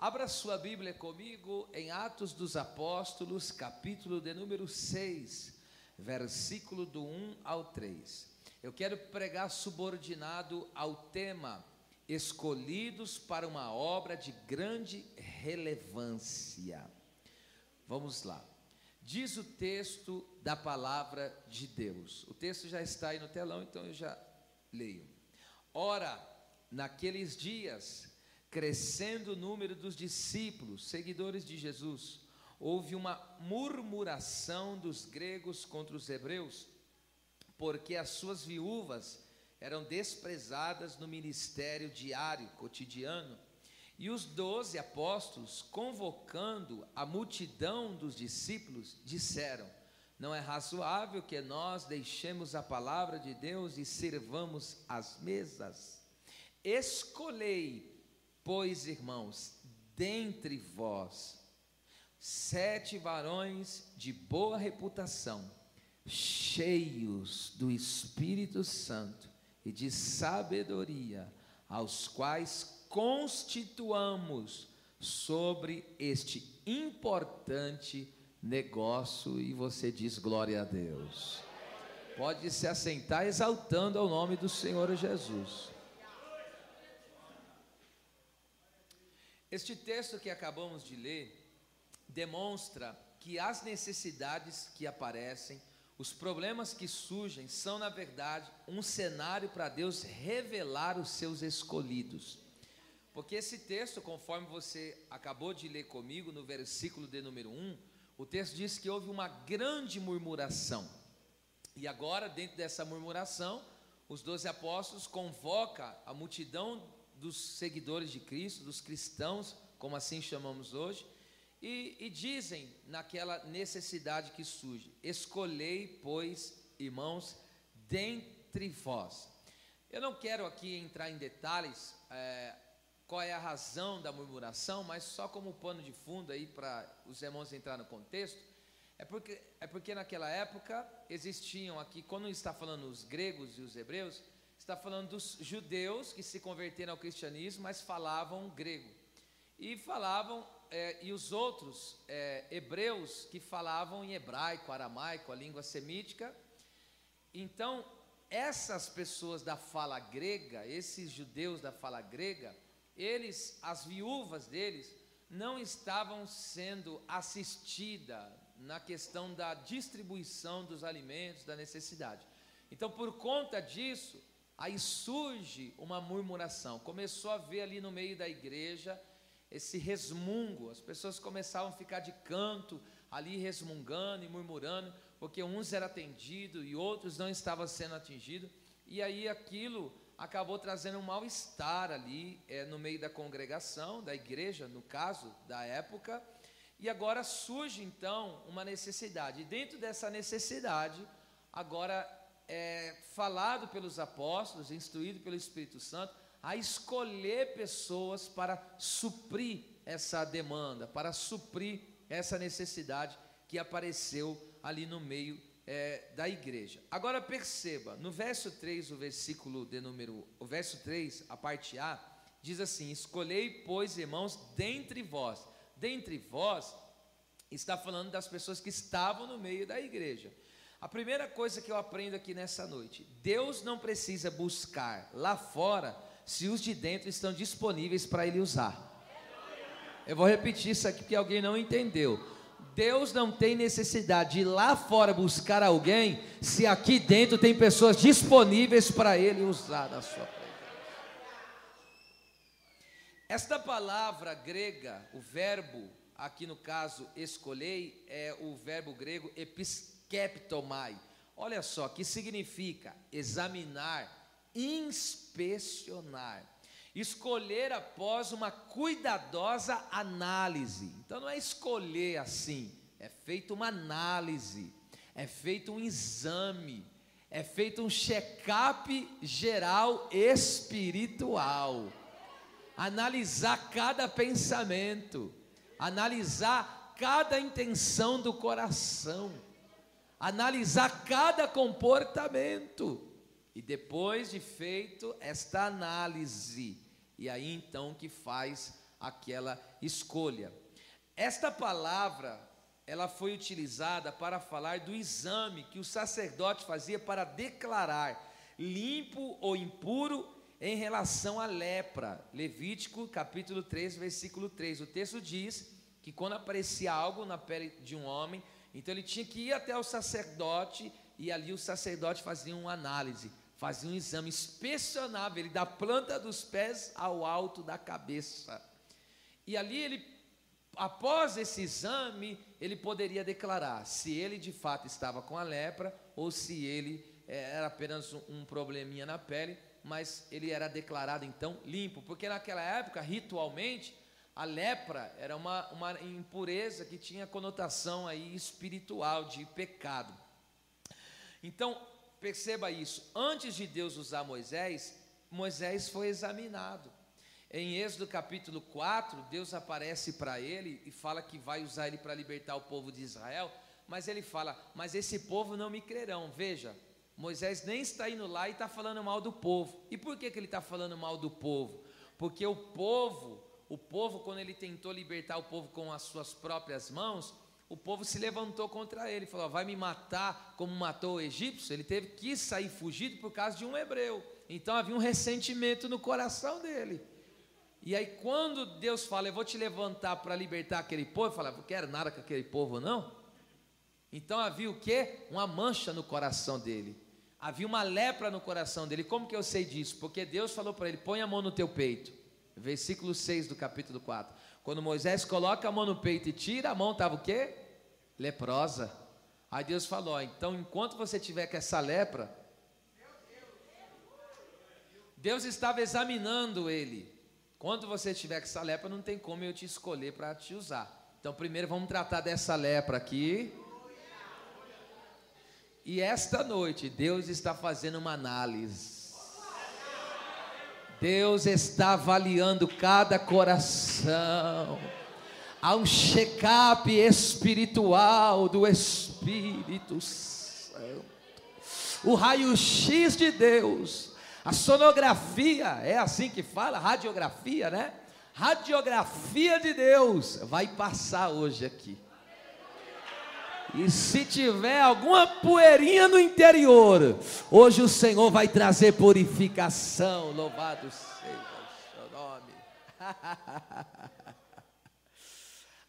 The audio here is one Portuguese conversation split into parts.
Abra sua Bíblia comigo em Atos dos Apóstolos, capítulo de número 6, versículo do 1 ao 3. Eu quero pregar subordinado ao tema escolhidos para uma obra de grande relevância. Vamos lá. Diz o texto da palavra de Deus. O texto já está aí no telão, então eu já leio. Ora, naqueles dias, crescendo o número dos discípulos, seguidores de Jesus, houve uma murmuração dos gregos contra os hebreus, porque as suas viúvas eram desprezadas no ministério diário, cotidiano. E os 12 apóstolos, convocando a multidão dos discípulos, disseram: não é razoável que nós deixemos a palavra de Deus e servamos as mesas. Escolhei, pois, irmãos, dentre vós 7 varões de boa reputação, cheios do Espírito Santo e de sabedoria, aos quais constituamos sobre este importante negócio. E você diz glória a Deus. Pode se assentar exaltando ao nome do Senhor Jesus. Este texto que acabamos de ler demonstra que as necessidades que aparecem, os problemas que surgem, são na verdade um cenário para Deus revelar os seus escolhidos. Porque esse texto, conforme você acabou de ler comigo, no versículo de número 1, o texto diz que houve uma grande murmuração. E agora, dentro dessa murmuração, os 12 apóstolos convocam a multidão dos seguidores de Cristo, dos cristãos, como assim chamamos hoje, e dizem naquela necessidade que surge: escolhei, pois, irmãos, dentre vós. Eu não quero aqui entrar em detalhes, qual é a razão da murmuração, mas só como pano de fundo aí para os irmãos entrar no contexto, é porque naquela época existiam aqui, quando está falando os gregos e os hebreus, está falando dos judeus que se converteram ao cristianismo, mas falavam grego, e falavam, e os outros hebreus que falavam em hebraico, aramaico, a língua semítica. Então, essas pessoas da fala grega, esses judeus da fala grega, eles, as viúvas deles, não estavam sendo assistidas na questão da distribuição dos alimentos, da necessidade. Então, por conta disso, aí surge uma murmuração. Começou a ver ali no meio da igreja esse resmungo. As pessoas começavam a ficar de canto ali, resmungando e murmurando, porque uns eram atendidos e outros não estavam sendo atingidos. E aí aquilo acabou trazendo um mal-estar ali no meio da congregação, da igreja, no caso da época. E agora surge então uma necessidade. E dentro dessa necessidade, agora falado pelos apóstolos, instruído pelo Espírito Santo, a escolher pessoas para suprir essa demanda, para suprir essa necessidade que apareceu ali no meio da igreja. Agora perceba, no verso 3, o verso 3, a parte A, diz assim: escolhei, pois, irmãos, dentre vós. Dentre vós, está falando das pessoas que estavam no meio da igreja. A primeira coisa que eu aprendo aqui nessa noite: Deus não precisa buscar lá fora se os de dentro estão disponíveis para Ele usar. Eu vou repetir isso aqui porque alguém não entendeu. Deus não tem necessidade de ir lá fora buscar alguém se aqui dentro tem pessoas disponíveis para Ele usar na sua presença. Esta palavra grega, o verbo, aqui no caso escolhei, é o verbo grego episkeptomai. Olha só, que significa examinar, inspecionar, escolher após uma cuidadosa análise. Então não é escolher assim, é feita uma análise, é feito um exame, é feito um check-up geral espiritual. Analisar cada pensamento, analisar cada intenção do coração, analisar cada comportamento. E depois de feito esta análise, e aí então que faz aquela escolha. Esta palavra, ela foi utilizada para falar do exame que o sacerdote fazia para declarar limpo ou impuro em relação à lepra. Levítico capítulo 3, versículo 3. O texto diz que quando aparecia algo na pele de um homem, então ele tinha que ir até o sacerdote, e ali o sacerdote fazia uma análise, fazia um exame, inspecionava ele da planta dos pés ao alto da cabeça. E ali ele, após esse exame, ele poderia declarar se ele de fato estava com a lepra ou se ele era apenas um probleminha na pele, mas ele era declarado então limpo, porque naquela época, ritualmente, a lepra era uma impureza que tinha conotação aí espiritual, de pecado. Então, perceba isso, antes de Deus usar Moisés, Moisés foi examinado. Em Êxodo capítulo 4, Deus aparece para ele e fala que vai usar ele para libertar o povo de Israel, mas ele fala, mas esse povo não me crerão. Veja, Moisés nem está indo lá e está falando mal do povo. E por que ele está falando mal do povo? Porque o povo, quando ele tentou libertar o povo com as suas próprias mãos, o povo se levantou contra ele, falou, vai me matar como matou o egípcio? Ele teve que sair fugido por causa de um hebreu. Então havia um ressentimento no coração dele. E aí quando Deus fala, eu vou te levantar para libertar aquele povo, ele fala, não quero nada com aquele povo não. Então havia o quê? Uma mancha no coração dele. Havia uma lepra no coração dele. Como que eu sei disso? Porque Deus falou para ele, põe a mão no teu peito. Versículo 6 do capítulo 4. Quando Moisés coloca a mão no peito e tira, a mão estava o quê? Leprosa. Aí Deus falou, então enquanto você tiver com essa lepra, Deus estava examinando ele. Quando você tiver com essa lepra, não tem como eu te escolher para te usar. Então primeiro vamos tratar dessa lepra aqui. E esta noite Deus está fazendo uma análise. Deus está avaliando cada coração. Há um check-up espiritual do Espírito Santo. O raio-x de Deus. A sonografia, é assim que fala? Radiografia, né? Radiografia de Deus vai passar hoje aqui. E se tiver alguma poeirinha no interior, hoje o Senhor vai trazer purificação. Louvado seja o seu nome.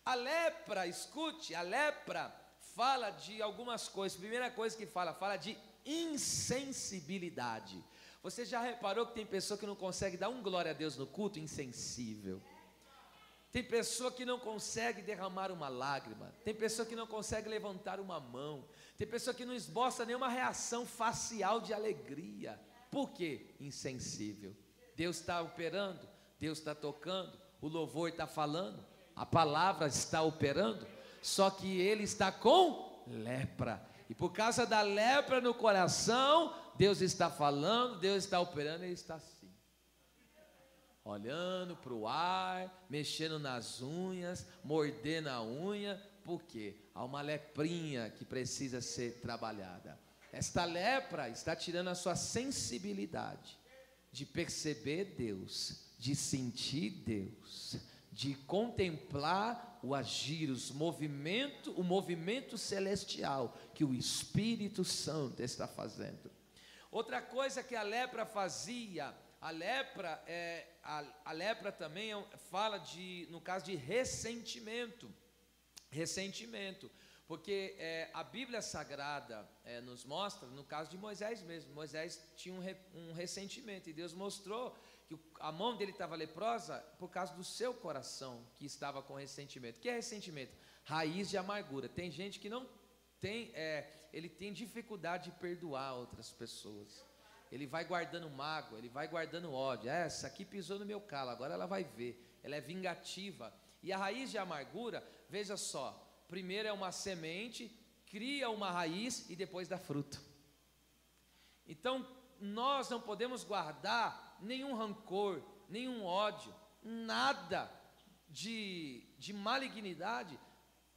A lepra, escute, a lepra fala de algumas coisas. Primeira coisa que fala de insensibilidade. Você já reparou que tem pessoa que não consegue dar um glória a Deus no culto? Insensível. Tem pessoa que não consegue derramar uma lágrima. Tem pessoa que não consegue levantar uma mão. Tem pessoa que não esboça nenhuma reação facial de alegria. Por quê? Insensível. Deus está operando, Deus está tocando, o louvor está falando, a palavra está operando, só que ele está com lepra. E por causa da lepra no coração, Deus está falando, Deus está operando, ele está assim. Olhando para o ar, mexendo nas unhas, mordendo a unha, porque há uma leprinha que precisa ser trabalhada. Esta lepra está tirando a sua sensibilidade de perceber Deus, de sentir Deus, de contemplar o agir, o movimento celestial que o Espírito Santo está fazendo. Outra coisa que a lepra fazia, a lepra também fala no caso de ressentimento, porque a Bíblia Sagrada nos mostra, no caso de Moisés mesmo, Moisés tinha um ressentimento, e Deus mostrou que a mão dele estava leprosa por causa do seu coração, que estava com ressentimento. O que é ressentimento? Raiz de amargura. Tem gente que não tem, ele tem dificuldade de perdoar outras pessoas. Ele vai guardando mágoa, ele vai guardando ódio. Essa aqui pisou no meu calo, agora ela vai ver. Ela é vingativa. E a raiz de amargura, veja só, primeiro é uma semente, cria uma raiz e depois dá fruto. Então, nós não podemos guardar nenhum rancor, nenhum ódio, nada de malignidade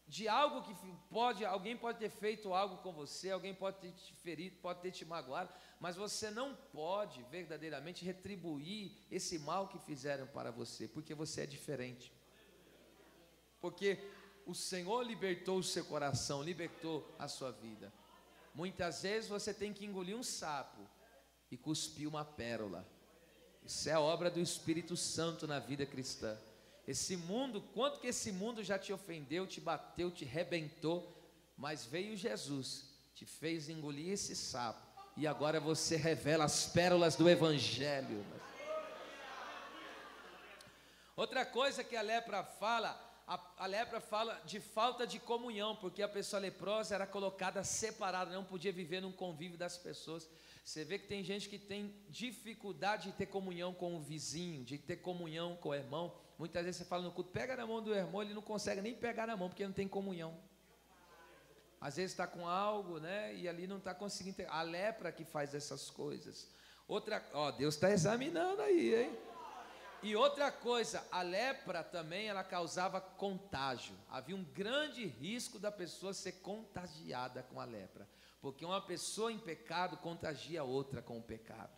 de algo que alguém pode ter feito algo com você, alguém pode ter te ferido, pode ter te magoado, mas você não pode verdadeiramente retribuir esse mal que fizeram para você, porque você é diferente. Porque o Senhor libertou o seu coração, libertou a sua vida. Muitas vezes você tem que engolir um sapo e cuspir uma pérola. Isso é obra do Espírito Santo na vida cristã. Esse mundo, quanto que esse mundo já te ofendeu, te bateu, te rebentou, mas veio Jesus, te fez engolir esse sapo, e agora você revela as pérolas do Evangelho. Outra coisa que a lepra fala, a lepra fala de falta de comunhão, porque a pessoa leprosa era colocada separada, não podia viver num convívio das pessoas. Você vê que tem gente que tem dificuldade de ter comunhão com o vizinho, de ter comunhão com o irmão. Muitas vezes você fala no culto, pega na mão do irmão, ele não consegue nem pegar na mão, porque não tem comunhão. Às vezes está com algo, né, e ali não está conseguindo ter. A lepra que faz essas coisas. Deus está examinando aí, hein? E outra coisa, a lepra também, ela causava contágio. Havia um grande risco da pessoa ser contagiada com a lepra. Porque uma pessoa em pecado contagia a outra com o pecado.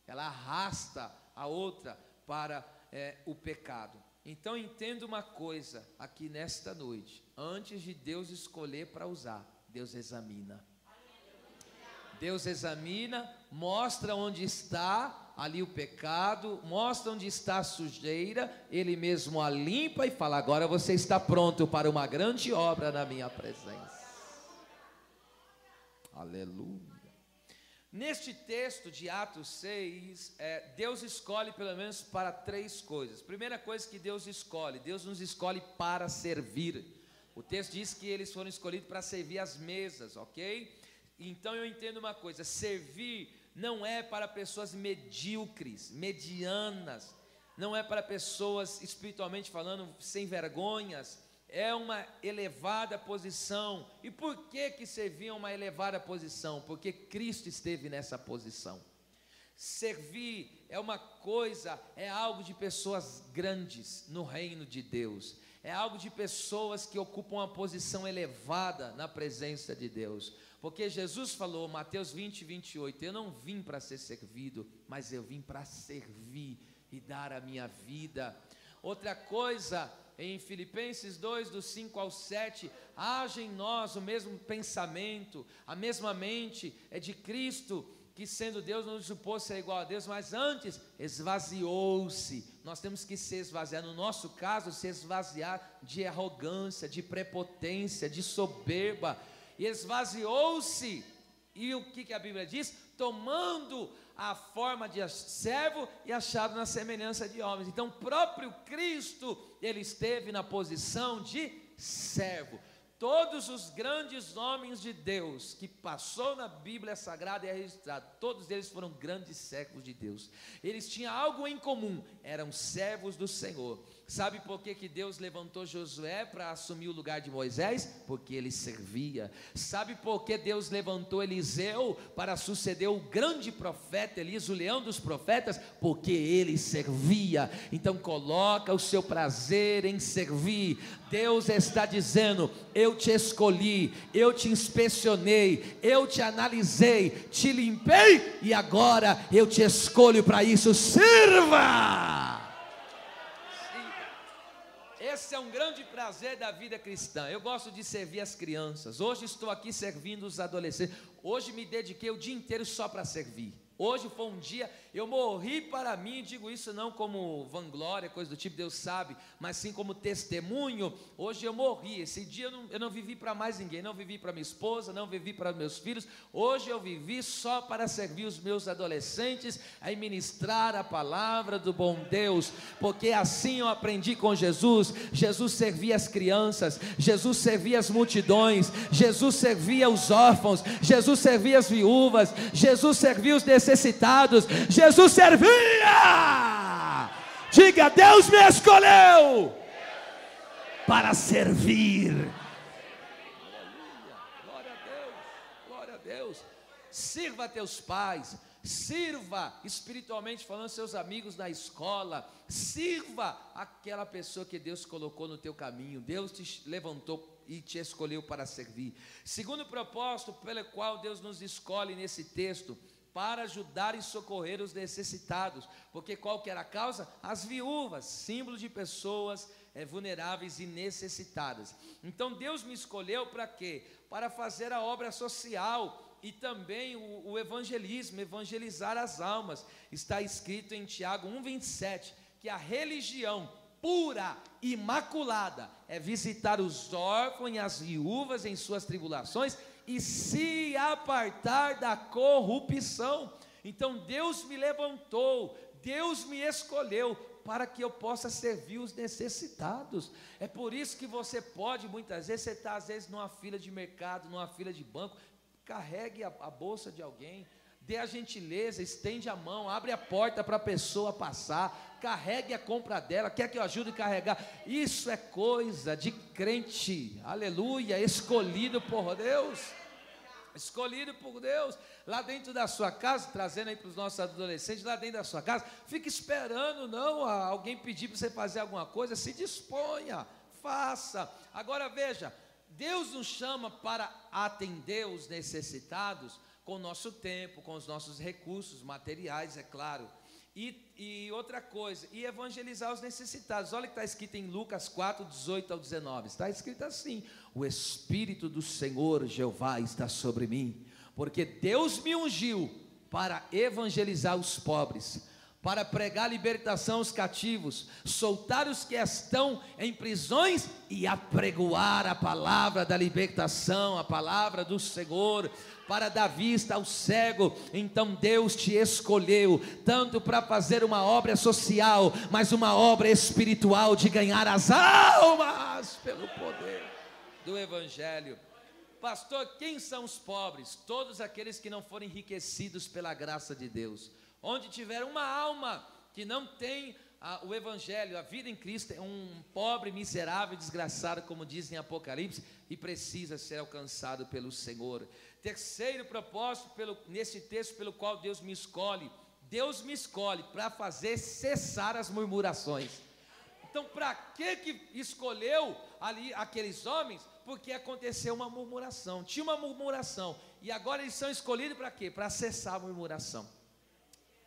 Ela arrasta a outra para o pecado. Então entenda uma coisa aqui nesta noite. Antes de Deus escolher para usar, Deus examina. Deus examina, mostra onde está ali o pecado, mostra onde está a sujeira, Ele mesmo a limpa e fala, agora você está pronto para uma grande obra na minha presença. Aleluia. Neste texto de Atos 6, Deus escolhe pelo menos para 3 coisas. Primeira coisa que Deus nos escolhe para servir. O texto diz que eles foram escolhidos para servir as mesas, ok? Então eu entendo uma coisa, servir não é para pessoas medíocres, medianas, não é para pessoas espiritualmente falando sem vergonhas, é uma elevada posição. E por que servir é uma elevada posição? Porque Cristo esteve nessa posição. Servir é uma coisa, é algo de pessoas grandes no reino de Deus, é algo de pessoas que ocupam uma posição elevada na presença de Deus, porque Jesus falou, Mateus 20, 28, eu não vim para ser servido, mas eu vim para servir e dar a minha vida. Outra coisa, em Filipenses 2, do 5 ao 7, haja em nós o mesmo pensamento, a mesma mente é de Cristo, que sendo Deus não supôs ser igual a Deus, mas antes esvaziou-se. Nós temos que se esvaziar, no nosso caso, se esvaziar de arrogância, de prepotência, de soberba, e esvaziou-se, e o que a Bíblia diz? Tomando a forma de servo e achado na semelhança de homens. Então o próprio Cristo, ele esteve na posição de servo. Todos os grandes homens de Deus que passou na Bíblia Sagrada e é registrado, todos eles foram grandes servos de Deus. Eles tinham algo em comum, eram servos do Senhor. Sabe por que Deus levantou Josué para assumir o lugar de Moisés? Porque ele servia. Sabe por que Deus levantou Eliseu para suceder o grande profeta Elias, o leão dos profetas? Porque ele servia. Então coloca o seu prazer em servir. Deus está dizendo, eu te escolhi, eu te inspecionei, eu te analisei, te limpei e agora eu te escolho para isso. Sirva! Esse é um grande prazer da vida cristã. Eu gosto de servir as crianças. Hoje estou aqui servindo os adolescentes. Hoje me dediquei o dia inteiro só para servir. Hoje foi um dia, eu morri para mim, digo isso não como vanglória, coisa do tipo, Deus sabe, mas sim como testemunho. Hoje eu morri, esse dia eu não vivi para mais ninguém, não vivi para minha esposa, não vivi para meus filhos. Hoje eu vivi só para servir os meus adolescentes, a ministrar a palavra do bom Deus, porque assim eu aprendi com Jesus. Jesus servia as crianças, Jesus servia as multidões, Jesus servia os órfãos, Jesus servia as viúvas, Jesus servia os necessitados, Jesus servia. Diga, Deus me escolheu para servir. Glória a Deus, glória a Deus. Sirva a teus pais, sirva espiritualmente falando seus amigos na escola, sirva aquela pessoa que Deus colocou no teu caminho. Deus te levantou e te escolheu para servir. Segundo propósito pelo qual Deus nos escolhe nesse texto, para ajudar e socorrer os necessitados, porque qual que era a causa? As viúvas, símbolo de pessoas vulneráveis e necessitadas. Então Deus me escolheu para quê? Para fazer a obra social e também o evangelismo, evangelizar as almas. Está escrito em Tiago 1,27, que a religião pura, imaculada, é visitar os órfãos e as viúvas em suas tribulações e se apartar da corrupção. Então Deus me levantou, Deus me escolheu para que eu possa servir os necessitados. É por isso que você pode, muitas vezes, você está às vezes numa fila de mercado, numa fila de banco, carregue a bolsa de alguém, dê a gentileza, estende a mão, abre a porta para a pessoa passar, carregue a compra dela, quer que eu ajude a carregar? Isso é coisa de crente, aleluia, escolhido por Deus. Escolhido por Deus, lá dentro da sua casa, trazendo aí para os nossos adolescentes, lá dentro da sua casa, fica esperando não alguém pedir para você fazer alguma coisa, se disponha, faça. Agora veja, Deus nos chama para atender os necessitados com o nosso tempo, com os nossos recursos materiais, é claro, e outra coisa, e evangelizar os necessitados. Olha o que está escrito em Lucas 4, 18 ao 19, está escrito assim: o Espírito do Senhor Jeová está sobre mim, porque Deus me ungiu para evangelizar os pobres, para pregar libertação aos cativos, soltar os que estão em prisões e apregoar a palavra da libertação, a palavra do Senhor, para dar vista ao cego. Então Deus te escolheu, tanto para fazer uma obra social, mas uma obra espiritual de ganhar as almas pelo poder do Evangelho. Pastor, quem são os pobres? Todos aqueles que não foram enriquecidos pela graça de Deus. Onde tiver uma alma que não tem o Evangelho, a vida em Cristo, é um pobre, miserável, desgraçado, como diz em Apocalipse, e precisa ser alcançado pelo Senhor. Terceiro propósito, nesse texto pelo qual Deus me escolhe para fazer cessar as murmurações. Então, para que escolheu ali aqueles homens? Porque aconteceu uma murmuração, tinha uma murmuração, e agora eles são escolhidos para quê? Para cessar a murmuração.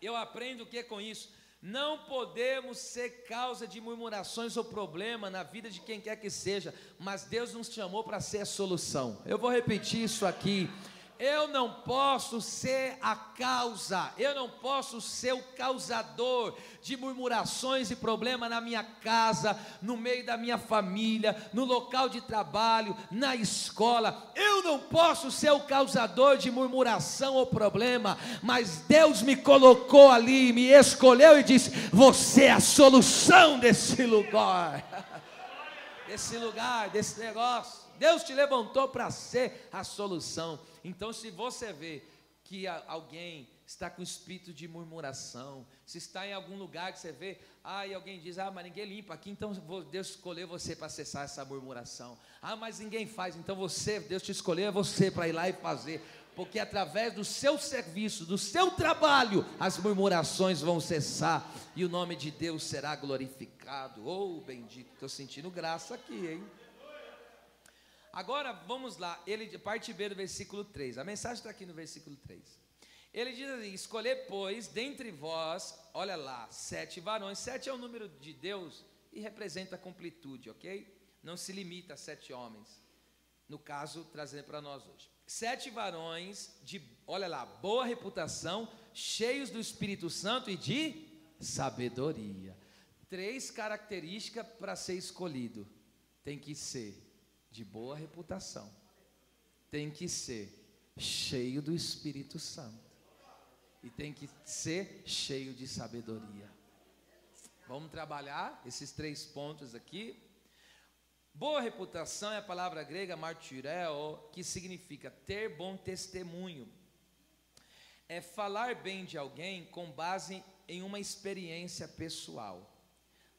Eu aprendo o que com isso? Não podemos ser causa de murmurações ou problema na vida de quem quer que seja, mas Deus nos chamou para ser a solução. Eu vou repetir isso aqui. Eu não posso ser a causa, eu não posso ser o causador de murmurações e problemas na minha casa, no meio da minha família, no local de trabalho, na escola. Eu não posso ser o causador de murmuração ou problema, mas Deus me colocou ali, me escolheu e disse: você é a solução desse lugar, desse negócio. Deus te levantou para ser a solução. Então, se você vê que alguém está com espírito de murmuração, se está em algum lugar que você vê, e alguém diz: mas ninguém limpa aqui, então Deus escolheu você para cessar essa murmuração. Mas ninguém faz, então Deus te escolheu você para ir lá e fazer, porque através do seu serviço, do seu trabalho, as murmurações vão cessar e o nome de Deus será glorificado. Oh, bendito, estou sentindo graça aqui, hein? Agora vamos lá, parte B do versículo 3, a mensagem está aqui no versículo 3. Ele diz assim: escolher, pois, dentre vós, olha lá, 7 varões. 7 é o número de Deus e representa a completude, ok? Não se limita a 7 homens, no caso, trazendo para nós hoje. 7 varões de, olha lá, boa reputação, cheios do Espírito Santo e de sabedoria. 3 características para ser escolhido: tem que ser de boa reputação, tem que ser cheio do Espírito Santo e tem que ser cheio de sabedoria. Vamos trabalhar esses 3 pontos aqui. Boa reputação é a palavra grega martireo, que significa ter bom testemunho. É falar bem de alguém com base em uma experiência pessoal.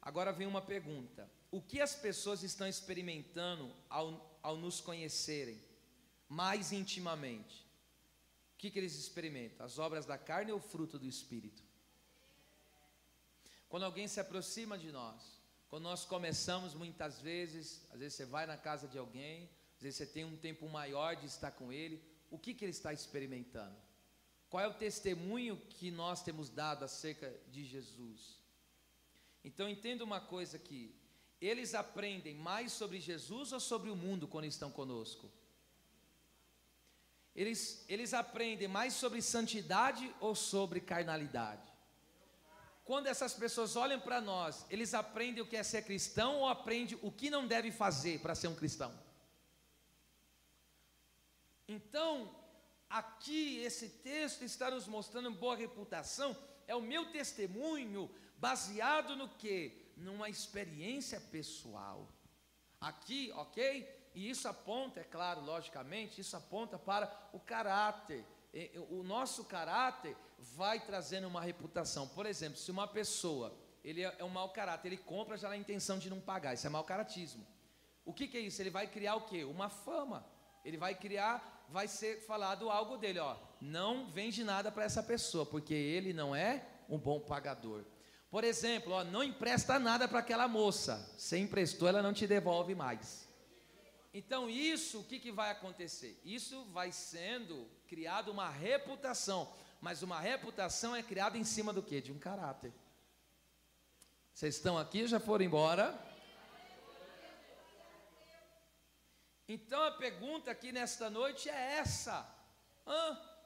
Agora vem uma pergunta: o que as pessoas estão experimentando ao nos conhecerem mais intimamente? O que eles experimentam? As obras da carne ou o fruto do Espírito? Quando alguém se aproxima de nós, quando nós começamos muitas vezes, às vezes você vai na casa de alguém, às vezes você tem um tempo maior de estar com ele, o que ele está experimentando? Qual é o testemunho que nós temos dado acerca de Jesus? Então entenda uma coisa aqui, eles aprendem mais sobre Jesus ou sobre o mundo quando estão conosco? Eles aprendem mais sobre santidade ou sobre carnalidade? Quando essas pessoas olham para nós, eles aprendem o que é ser cristão ou aprendem o que não deve fazer para ser um cristão? Então, aqui esse texto está nos mostrando boa reputação, é o meu testemunho baseado no quê? Numa experiência pessoal. Aqui, ok? E isso aponta, é claro, logicamente, isso aponta para o caráter. O nosso caráter vai trazendo uma reputação. Por exemplo, se uma pessoa, ele é um mau caráter, ele compra já na intenção de não pagar, isso é mau caratismo. O que é isso? Ele vai criar o quê? Uma fama. Ele vai criar, vai ser falado algo dele, ó, não vende nada para essa pessoa, porque ele não é um bom pagador. Por exemplo, ó, não empresta nada para aquela moça, você emprestou, ela não te devolve mais. Então isso, o que vai acontecer? Isso vai sendo criado uma reputação, mas uma reputação é criada em cima do quê? De um caráter. Vocês estão aqui ou já foram embora? Então a pergunta aqui nesta noite é essa: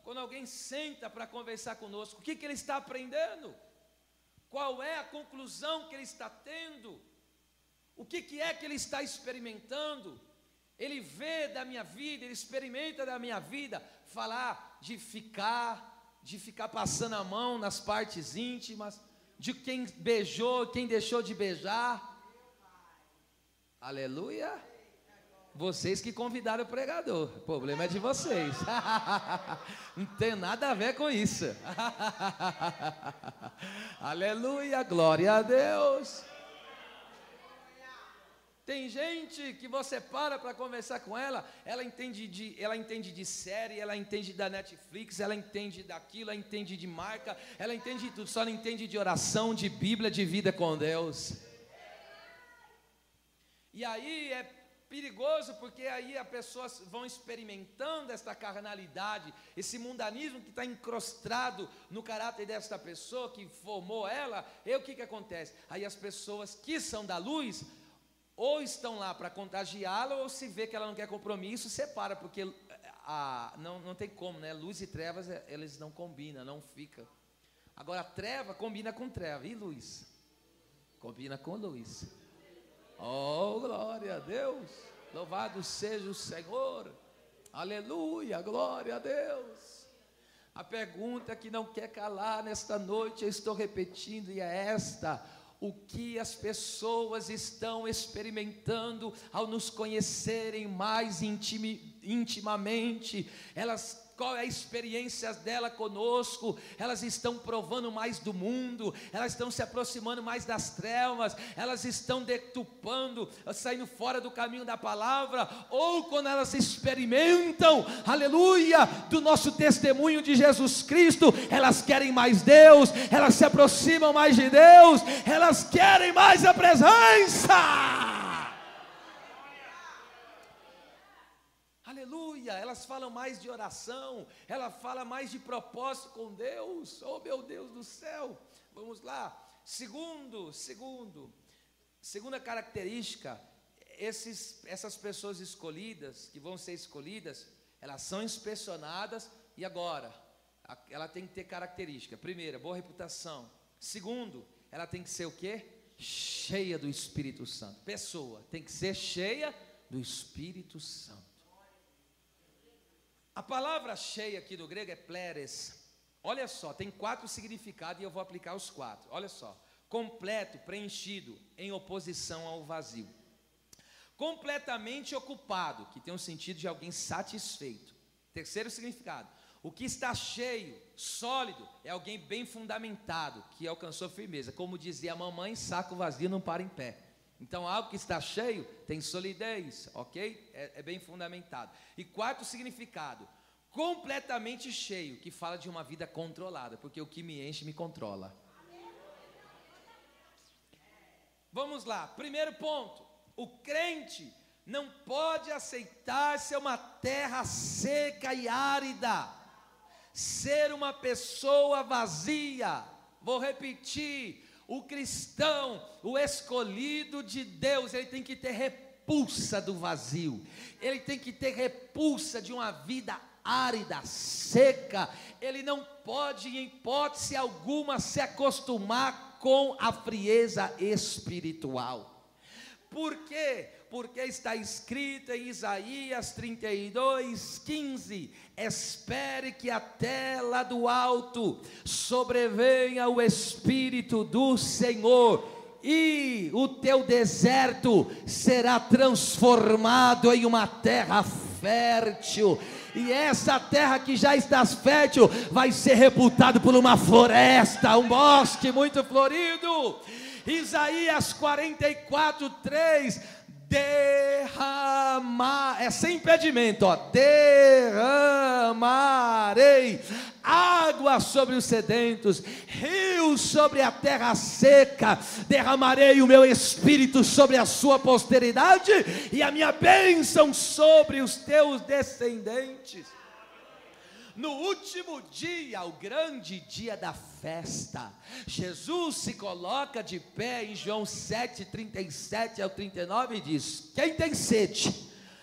quando alguém senta para conversar conosco, o que ele está aprendendo? Qual é a conclusão que ele está tendo? O que é que ele está experimentando? Ele vê da minha vida, ele experimenta da minha vida, falar de ficar passando a mão nas partes íntimas, de quem beijou, quem deixou de beijar. Aleluia. Vocês que convidaram o pregador, o problema é de vocês. Não tem nada a ver com isso. Aleluia, glória a Deus. Tem gente que você para conversar com ela, ela entende de série, ela entende da Netflix, ela entende daquilo, ela entende de marca, ela entende de tudo, só não entende de oração, de Bíblia, de vida com Deus. E aí é perigoso, porque aí as pessoas vão experimentando esta carnalidade, esse mundanismo que está encrostado no caráter desta pessoa que formou ela. E o que acontece? Aí as pessoas que são da luz, ou estão lá para contagiá-la, ou se vê que ela não quer compromisso, separa, porque não tem como, né? Luz e trevas, eles não combinam, não fica. Agora, treva combina com treva, e luz? Combina com luz. Oh, glória a Deus, louvado seja o Senhor, aleluia, glória a Deus. A pergunta que não quer calar nesta noite, eu estou repetindo, e é esta: o que as pessoas estão experimentando ao nos conhecerem mais intimamente? Qual é a experiência dela conosco? Elas estão provando mais do mundo, elas estão se aproximando mais das trevas, elas estão deturpando, saindo fora do caminho da palavra, ou quando elas experimentam, aleluia, do nosso testemunho de Jesus Cristo, elas querem mais Deus, elas se aproximam mais de Deus, elas querem mais a presença. Aleluia, elas falam mais de oração, ela fala mais de propósito com Deus. Oh, meu Deus do céu, vamos lá. Segunda característica, essas pessoas escolhidas, que vão ser escolhidas, elas são inspecionadas. E agora, ela tem que ter característica: primeira, boa reputação; segundo, ela tem que ser o quê? Cheia do Espírito Santo. Pessoa tem que ser cheia do Espírito Santo. A palavra cheia aqui do grego é pleres. Olha só, tem 4 significados e eu vou aplicar os 4. Olha só: completo, preenchido, em oposição ao vazio. Completamente ocupado, que tem o sentido de alguém satisfeito. Terceiro significado: o que está cheio, sólido, é alguém bem fundamentado, que alcançou firmeza. Como dizia a mamãe, saco vazio não para em pé. Então, algo que está cheio tem solidez, ok? É bem fundamentado. E 4 significado: completamente cheio, que fala de uma vida controlada, porque o que me enche me controla. Vamos lá, primeiro ponto: o crente não pode aceitar ser uma terra seca e árida, ser uma pessoa vazia. Vou repetir: o cristão, o escolhido de Deus, ele tem que ter repulsa do vazio, ele tem que ter repulsa de uma vida árida, seca. Ele não pode, em hipótese alguma, se acostumar com a frieza espiritual. Por quê? Porque está escrito em Isaías 32:15: espere que até lá do alto sobrevenha o Espírito do Senhor, e o teu deserto será transformado em uma terra fértil. E essa terra que já está fértil vai ser reputada por uma floresta, um bosque muito florido. Isaías 44:3: derramar, é sem impedimento, derramarei água sobre os sedentos, rios sobre a terra seca, derramarei o meu espírito sobre a sua posteridade e a minha bênção sobre os teus descendentes. No último dia, o grande dia da festa, Jesus se coloca de pé em João 7:37-39 e diz: quem tem sede,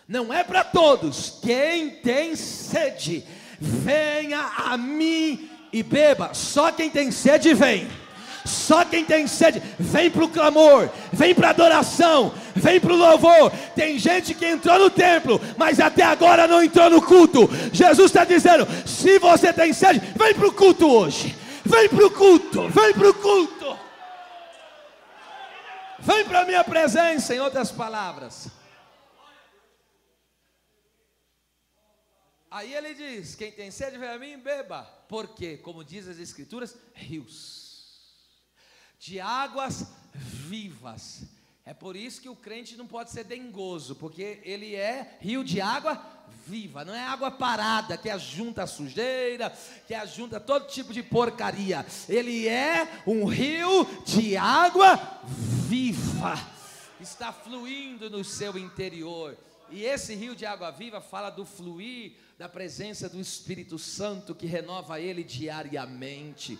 não é para todos, quem tem sede, venha a mim e beba. Só quem tem sede vem. Só quem tem sede, vem para o clamor, vem para a adoração, vem para o louvor. Tem gente que entrou no templo, mas até agora não entrou no culto. Jesus está dizendo: se você tem sede, vem para o culto hoje. Vem para o culto, vem para o culto. Vem para a minha presença, em outras palavras. Aí ele diz: quem tem sede, vem a mim e beba. Porque, como diz as escrituras, rios de águas vivas. É por isso que o crente não pode ser dengoso, porque ele é rio de água viva, não é água parada, que ajunta a sujeira, que ajunta todo tipo de porcaria. Ele é um rio de água viva, está fluindo no seu interior. E esse rio de água viva fala do fluir da presença do Espírito Santo, que renova ele diariamente.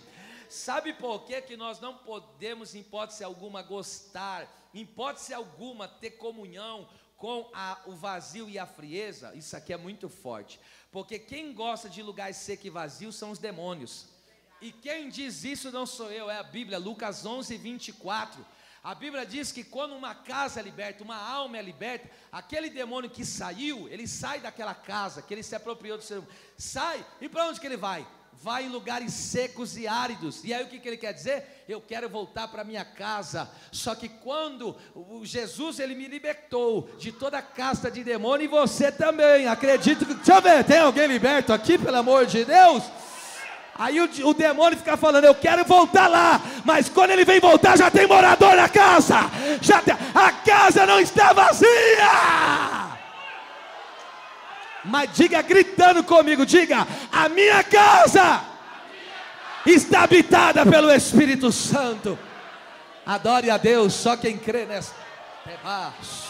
Sabe por que nós não podemos, em hipótese alguma, gostar, em hipótese alguma, ter comunhão com o vazio e a frieza? Isso aqui é muito forte, porque quem gosta de lugar seco e vazio são os demônios, e quem diz isso não sou eu, é a Bíblia. Lucas 11:24, a Bíblia diz que quando uma casa é liberta, uma alma é liberta, aquele demônio que saiu, ele sai daquela casa, que ele se apropriou do ser humano, sai, e para onde que ele vai? Vai em lugares secos e áridos. E aí o que ele quer dizer? Eu quero voltar para minha casa. Só que quando Jesus, ele me libertou de toda a casta de demônio, e você também, acredito que, deixa eu ver, tem alguém liberto aqui, pelo amor de Deus? Aí o demônio fica falando: eu quero voltar lá, mas quando ele vem voltar, já tem morador na casa, a casa não está vazia. Mas diga gritando comigo, diga: a minha casa está habitada pelo Espírito Santo. Adore a Deus, só quem crê nessa.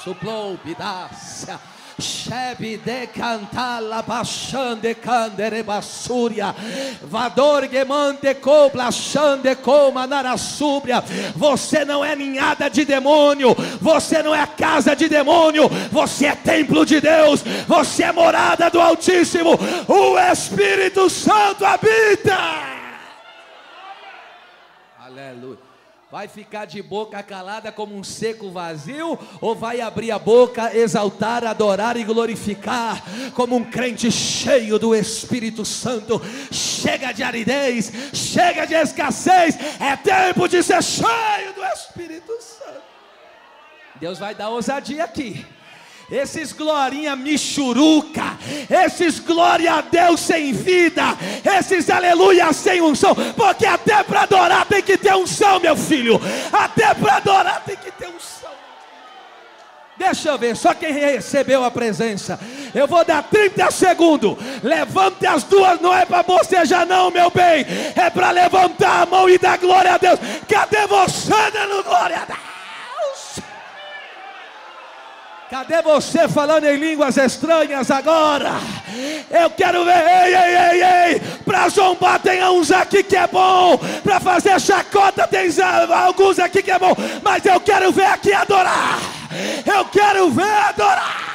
Suplou, bidácia. Shebe de cantala bashande candere basúria vador gemante cobla shande coma narasúbria. Você não é ninhada de demônio, você não é casa de demônio, você é templo de Deus, você é morada do Altíssimo. O Espírito Santo habita. Aleluia. Vai ficar de boca calada como um seco vazio, ou vai abrir a boca, exaltar, adorar e glorificar como um crente cheio do Espírito Santo? Chega de aridez, chega de escassez, é tempo de ser cheio do Espírito Santo. Deus vai dar ousadia aqui. Esses glorinha michuruca, esses glória a Deus sem vida, esses aleluia sem unção, porque até para adorar tem que ter unção, meu filho, até para adorar tem que ter unção. Deixa eu ver, só quem recebeu a presença. Eu vou dar 30 segundos. Levante as duas, não é para bocejar não, meu bem. É para levantar a mão e dar glória a Deus. Cadê você dando glória a Deus? Cadê você falando em línguas estranhas agora? Eu quero ver, ei. Para zombar tem uns aqui que é bom. Para fazer chacota tem alguns aqui que é bom. Mas eu quero ver aqui adorar. Eu quero ver adorar.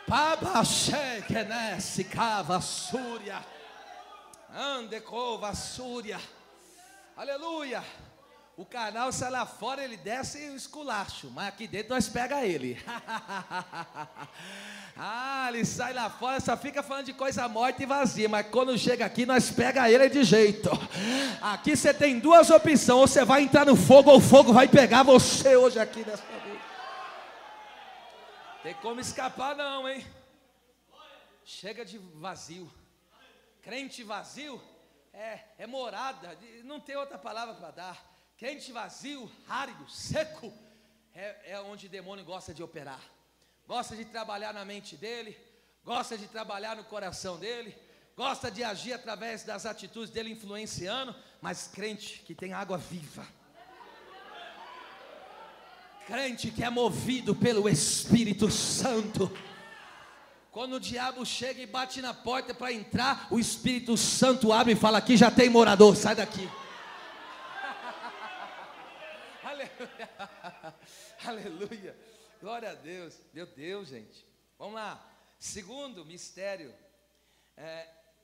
Pabaxé que nesse cava súria. Andecova súria. Aleluia. O canal sai lá fora, ele desce e esculacho, mas aqui dentro nós pega ele. Ele sai lá fora, só fica falando de coisa morta e vazia, mas quando chega aqui nós pega ele de jeito. Aqui você tem duas opções, ou você vai entrar no fogo ou o fogo vai pegar você hoje aqui nessa vida. Tem como escapar não, hein? Chega de vazio. Crente vazio é morada, não tem outra palavra para dar. Crente vazio, árido, seco, é onde o demônio gosta de operar. Gosta de trabalhar na mente dele, gosta de trabalhar no coração dele, gosta de agir através das atitudes dele influenciando, mas crente que tem água viva, crente que é movido pelo Espírito Santo, quando o diabo chega e bate na porta para entrar, o Espírito Santo abre e fala: aqui já tem morador, sai daqui. Aleluia, glória a Deus. Meu Deus, gente, vamos lá. Segundo mistério,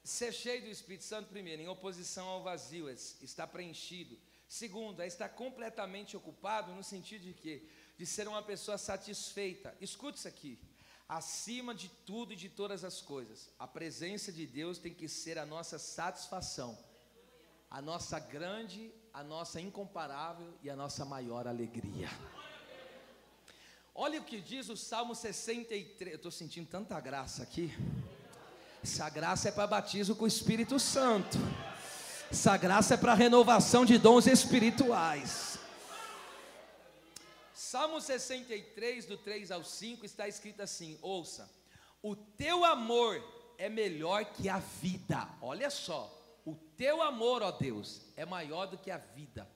ser cheio do Espírito Santo. Primeiro, em oposição ao vazio, está preenchido. Segundo, é estar completamente ocupado, no sentido de quê? De ser uma pessoa satisfeita. Escute isso aqui: acima de tudo e de todas as coisas, a presença de Deus tem que ser a nossa satisfação, a nossa grande, a nossa incomparável e a nossa maior alegria. Olha o que diz o Salmo 63. Eu estou sentindo tanta graça aqui. Essa graça é para batismo com o Espírito Santo. Essa graça é para renovação de dons espirituais. Salmo 63, do 3 ao 5, está escrito assim: ouça, o teu amor é melhor que a vida. Olha só, o teu amor, ó Deus, é maior do que a vida.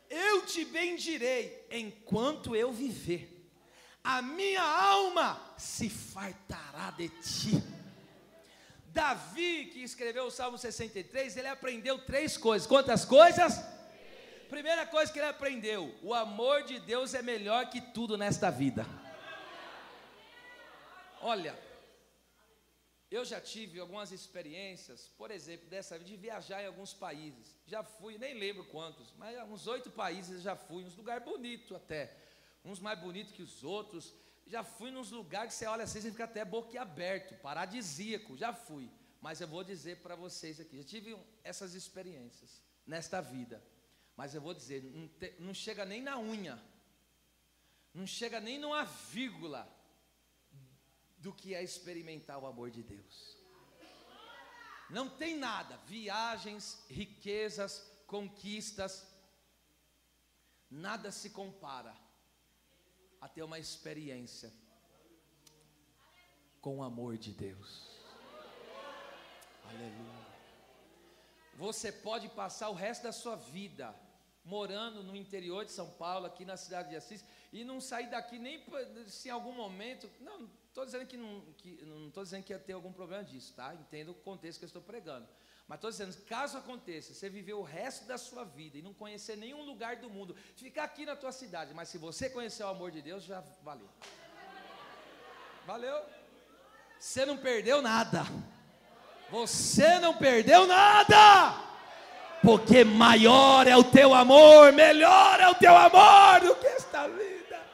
Eu te bendirei enquanto eu viver, a minha alma se fartará de ti. Davi, que escreveu o Salmo 63, ele aprendeu 3 coisas. Quantas coisas? Primeira coisa que ele aprendeu: o amor de Deus é melhor que tudo nesta vida. Olha, eu já tive algumas experiências, por exemplo, dessa de viajar em alguns países. Já fui, nem lembro quantos, mas uns 8 países já fui, uns lugares bonitos até, uns mais bonitos que os outros. Já fui nos lugares que você olha assim, você fica até boquiaberto, paradisíaco, já fui. Mas eu vou dizer para vocês aqui, já tive essas experiências nesta vida, mas eu vou dizer, não chega nem na unha, não chega nem numa vírgula do que é experimentar o amor de Deus. Não tem nada, viagens, riquezas, conquistas, nada se compara a ter uma experiência com o amor de Deus. Aleluia. Você pode passar o resto da sua vida morando no interior de São Paulo, aqui na cidade de Assis, e não sair daqui nem se em algum momento. Não estou dizendo não estou dizendo que ia ter algum problema disso, tá? Entendo o contexto que eu estou pregando. Mas estou dizendo, caso aconteça, você viver o resto da sua vida e não conhecer nenhum lugar do mundo, ficar aqui na tua cidade, mas se você conhecer o amor de Deus, já valeu. Valeu? Você não perdeu nada. Você não perdeu nada. Porque maior é o teu amor, melhor é o teu amor do que esta vida.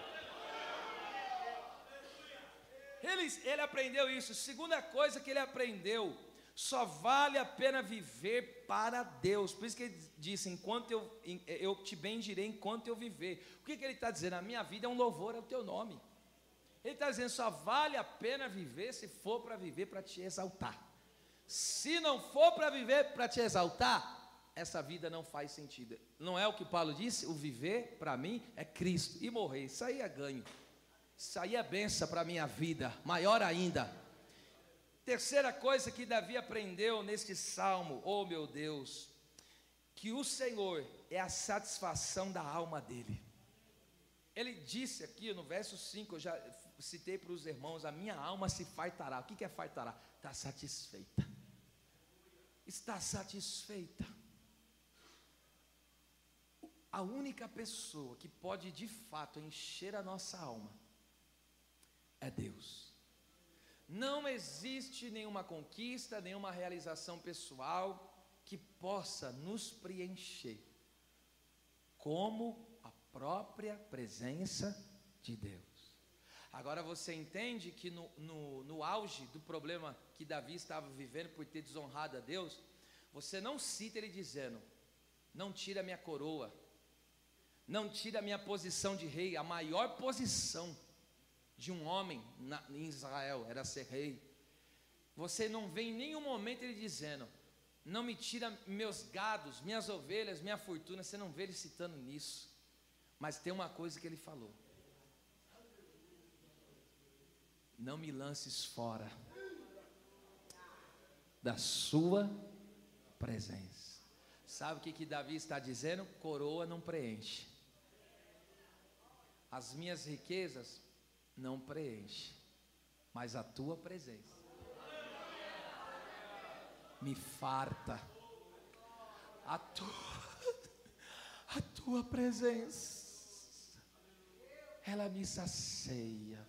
Ele aprendeu isso. Segunda coisa que ele aprendeu: só vale a pena viver para Deus. Por isso que ele disse: enquanto eu te bendirei enquanto eu viver. O que ele está dizendo? A minha vida é um louvor ao teu nome. Ele está dizendo: só vale a pena viver se for para viver para te exaltar. Se não for para viver para te exaltar, essa vida não faz sentido. Não é o que Paulo disse? O viver para mim é Cristo e morrer, isso aí é ganho. Isso aí é bênção para a minha vida, maior ainda. Terceira coisa que Davi aprendeu neste salmo, oh meu Deus, que o Senhor é a satisfação da alma dele. Ele disse aqui no verso 5, eu já citei para os irmãos, a minha alma se fartará. O que é fartará? Está satisfeita. Está satisfeita. A única pessoa que pode de fato encher a nossa alma é Deus. Não existe nenhuma conquista, nenhuma realização pessoal que possa nos preencher como a própria presença de Deus. Agora você entende que no auge do problema que Davi estava vivendo por ter desonrado a Deus, você não cita ele dizendo, não tira a minha coroa, não tira a minha posição de rei. A maior posição de um homem em Israel era ser rei. Você não vê em nenhum momento ele dizendo, não me tira meus gados, minhas ovelhas, minha fortuna. Você não vê ele citando nisso. Mas tem uma coisa que ele falou, não me lances fora da sua presença. Sabe o que Davi está dizendo? Coroa não preenche, as minhas riquezas não preenche, mas a tua presença me farta. A tua presença, ela me sacia.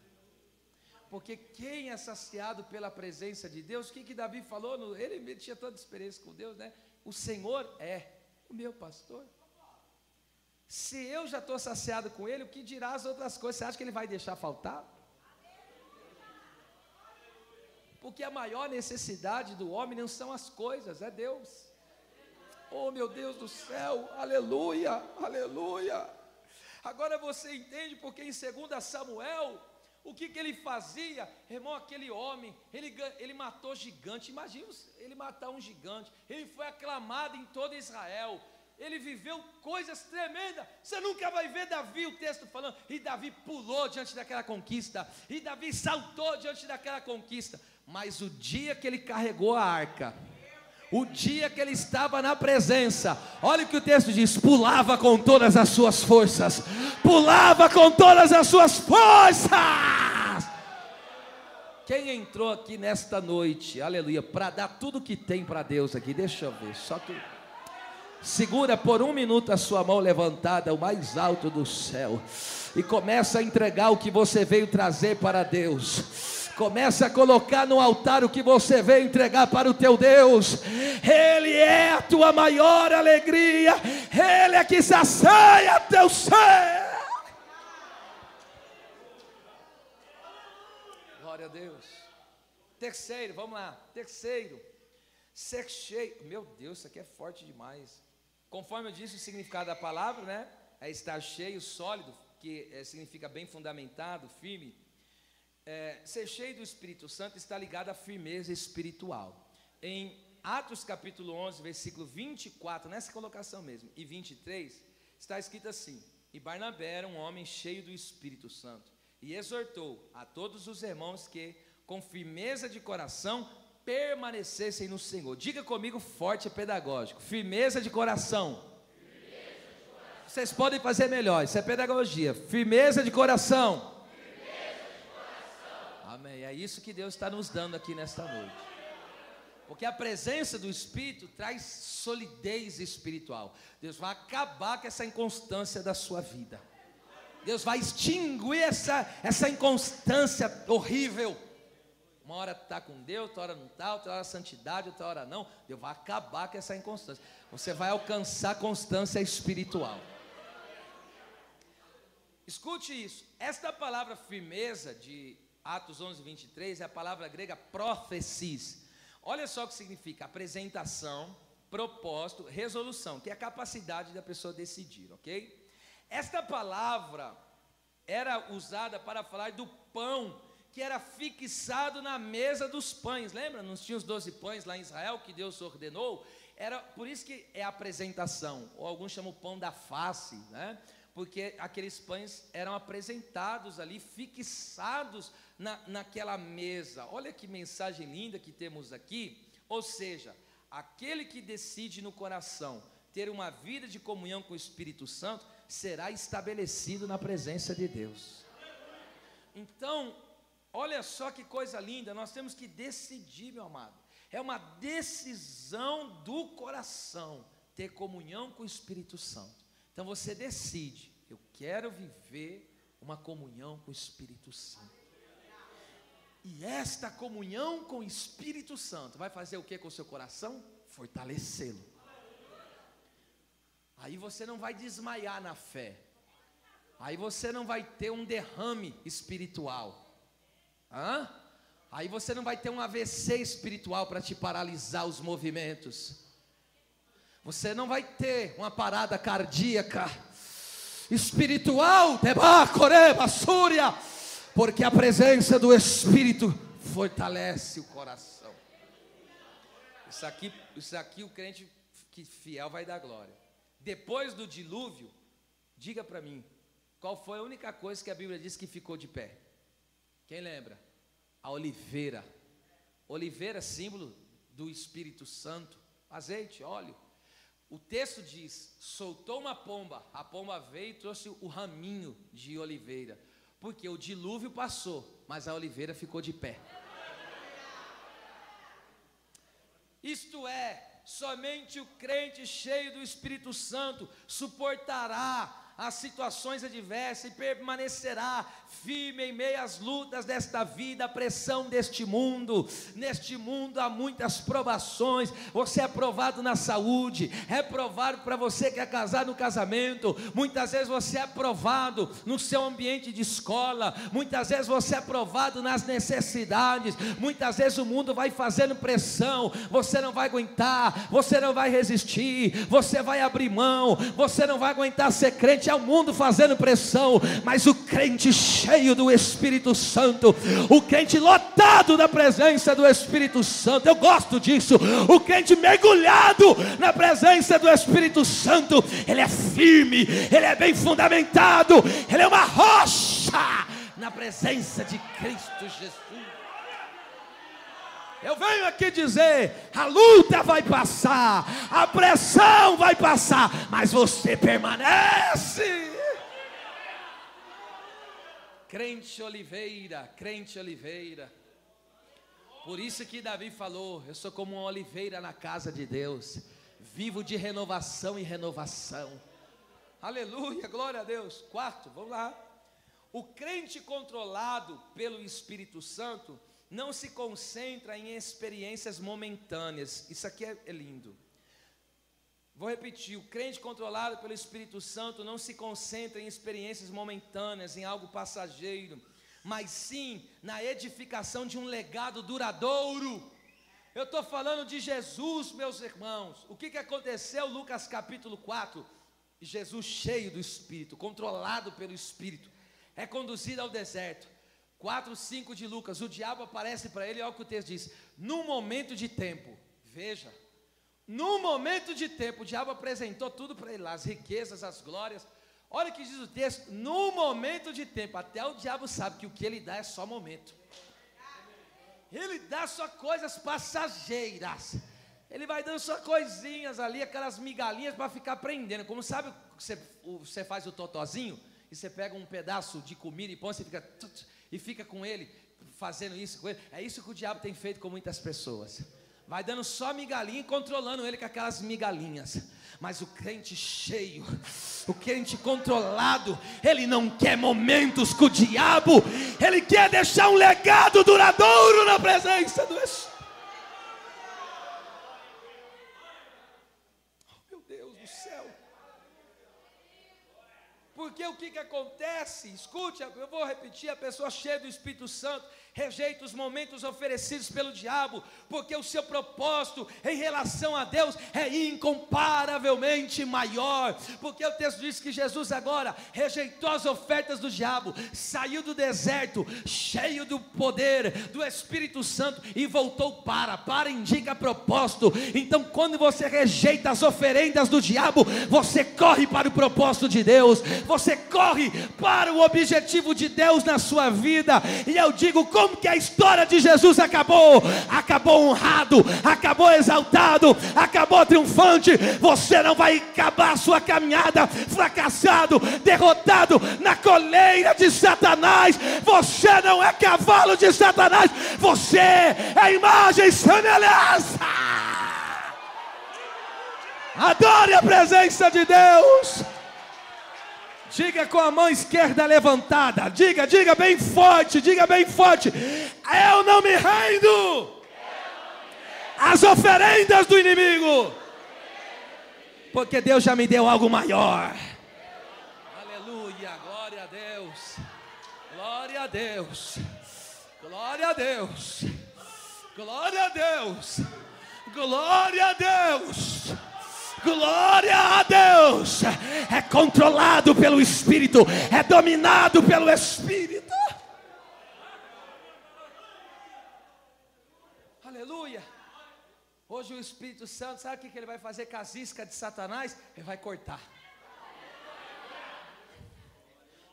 Porque quem é saciado pela presença de Deus, o que Davi falou? Ele tinha toda experiência com Deus, né? O Senhor é o meu pastor. Se eu já estou saciado com Ele, o que dirá as outras coisas? Você acha que Ele vai deixar faltar? Porque a maior necessidade do homem não são as coisas, é Deus. Oh meu Deus do céu, aleluia, aleluia. Agora você entende porque em 2 Samuel, o que ele fazia? Irmão, aquele homem, ele matou gigante. Imagina ele matar um gigante. Ele foi aclamado em todo Israel. Ele viveu coisas tremendas. Você nunca vai ver Davi, o texto falando, e Davi pulou diante daquela conquista, e Davi saltou diante daquela conquista. Mas o dia que ele carregou a arca, o dia que ele estava na presença, olha o que o texto diz, pulava com todas as suas forças, pulava com todas as suas forças. Quem entrou aqui nesta noite, aleluia, para dar tudo que tem para Deus aqui? Deixa eu ver, só que segura por um minuto a sua mão levantada ao mais alto do céu e começa a entregar o que você veio trazer para Deus. Começa a colocar no altar o que você veio entregar para o teu Deus. Ele é a tua maior alegria, Ele é que sacia teu ser. Glória a Deus. Terceiro, vamos lá. Terceiro, ser cheio. Meu Deus, isso aqui é forte demais. Conforme eu disse o significado da palavra, né? É estar cheio, sólido, que significa bem fundamentado, firme. Ser cheio do Espírito Santo está ligado à firmeza espiritual. Em Atos capítulo 11, versículo 24, nessa colocação mesmo, e 23, está escrito assim: e Barnabé era um homem cheio do Espírito Santo, e exortou a todos os irmãos que, com firmeza de coração, permanecessem no Senhor. Diga comigo forte e pedagógico: firmeza de coração. Vocês podem fazer melhor, isso é pedagogia. Firmeza de coração. Amém, é isso que Deus está nos dando aqui nesta noite. Porque a presença do Espírito traz solidez espiritual. Deus vai acabar com essa inconstância da sua vida. Deus vai extinguir essa inconstância horrível. Uma hora está com Deus, outra hora não está, outra hora santidade, outra hora não. Deus vai acabar com essa inconstância. Você vai alcançar constância espiritual. Escute isso. Esta palavra firmeza de Atos 11, 23, é a palavra grega prophesis. Olha só o que significa: apresentação, propósito, resolução, que é a capacidade da pessoa decidir, ok? Esta palavra era usada para falar do pão que era fixado na mesa dos pães. Lembra? Não tinha os 12 pães lá em Israel que Deus ordenou? por isso que é a apresentação, ou alguns chamam o pão da face, né? Porque aqueles pães eram apresentados ali, fixados naquela mesa. Olha que mensagem linda que temos aqui. Ou seja, aquele que decide no coração ter uma vida de comunhão com o Espírito Santo, será estabelecido na presença de Deus. Então, olha só que coisa linda, nós temos que decidir, meu amado. É uma decisão do coração, ter comunhão com o Espírito Santo. Então você decide, eu quero viver uma comunhão com o Espírito Santo. E esta comunhão com o Espírito Santo vai fazer o que com o seu coração? Fortalecê-lo. Aí você não vai desmaiar na fé. Aí você não vai ter um derrame espiritual. Aí você não vai ter um AVC espiritual para te paralisar os movimentos. Você não vai ter uma parada cardíaca espiritual, porque a presença do Espírito fortalece o coração. Isso aqui o crente que fiel vai dar glória. Depois do dilúvio, diga para mim, qual foi a única coisa que a Bíblia diz que ficou de pé? Quem lembra? A oliveira. Oliveira, símbolo do Espírito Santo. Azeite, óleo. O texto diz, soltou uma pomba, a pomba veio e trouxe o raminho de oliveira, porque o dilúvio passou, mas a oliveira ficou de pé. Isto é, somente o crente cheio do Espírito Santo suportará as situações adversas e permanecerá firme em meio às lutas desta vida, a pressão deste mundo. Neste mundo há muitas provações. Você é provado na saúde, é provado para você que é casado no casamento, muitas vezes você é provado no seu ambiente de escola, muitas vezes você é provado nas necessidades, muitas vezes o mundo vai fazendo pressão, você não vai aguentar, você não vai resistir, você vai abrir mão, você não vai aguentar ser crente. É o mundo fazendo pressão, mas o crente cheio do Espírito Santo, o crente lotado da presença do Espírito Santo, eu gosto disso, o crente mergulhado na presença do Espírito Santo, ele é firme, ele é bem fundamentado, ele é uma rocha na presença de Cristo Jesus. Eu venho aqui dizer, a luta vai passar, a pressão vai passar, mas você permanece. Crente oliveira, crente oliveira. Por isso que Davi falou, eu sou como uma oliveira na casa de Deus, vivo de renovação em renovação. Aleluia, glória a Deus. Quarto, vamos lá. O crente controlado pelo Espírito Santo não se concentra em experiências momentâneas. Isso aqui é lindo. Vou repetir, o crente controlado pelo Espírito Santo não se concentra em experiências momentâneas, em algo passageiro, mas sim na edificação de um legado duradouro. Eu estou falando de Jesus, meus irmãos. O que aconteceu? Lucas capítulo 4, Jesus cheio do Espírito, controlado pelo Espírito, é conduzido ao deserto. 4:5 de Lucas, o diabo aparece para ele, olha o que o texto diz, num momento de tempo, veja, num momento de tempo, o diabo apresentou tudo para ele lá, as riquezas, as glórias, olha o que diz o texto, num momento de tempo, até o diabo sabe que o que ele dá é só momento, ele dá só coisas passageiras, ele vai dando só coisinhas ali, aquelas migalhinhas para ficar prendendo, como sabe, você faz o totozinho, e você pega um pedaço de comida e põe, você fica com ele, fazendo isso com ele. É isso que o diabo tem feito com muitas pessoas. Vai dando só migalhinha e controlando ele com aquelas migalhinhas. Mas o crente cheio, o crente controlado, ele não quer momentos com o diabo, ele quer deixar um legado duradouro na presença do Espírito. Oh, meu Deus do céu. Porque o que acontece? Escute, eu vou repetir, a pessoa cheia do Espírito Santo, rejeita os momentos oferecidos pelo diabo, porque o seu propósito em relação a Deus é incomparavelmente maior. Porque o texto diz que Jesus agora rejeitou as ofertas do diabo, saiu do deserto cheio do poder do Espírito Santo e voltou para indica propósito. Então quando você rejeita as oferendas do diabo, você corre para o propósito de Deus, você corre para o objetivo de Deus na sua vida. E eu digo, como que a história de Jesus acabou? Acabou honrado, acabou exaltado, acabou triunfante. Você não vai acabar a sua caminhada fracassado, derrotado na coleira de Satanás. Você não é cavalo de Satanás, você é imagem e semelhança. Adore a presença de Deus. Diga com a mão esquerda levantada, diga bem forte, eu não me rendo às oferendas do inimigo, porque Deus já me deu algo maior. Aleluia, glória a Deus, glória a Deus, glória a Deus, glória a Deus, glória a Deus. Glória a Deus. É controlado pelo Espírito, é dominado pelo Espírito. Aleluia. Hoje o Espírito Santo, sabe o que ele vai fazer com as iscas de Satanás? Ele vai cortar.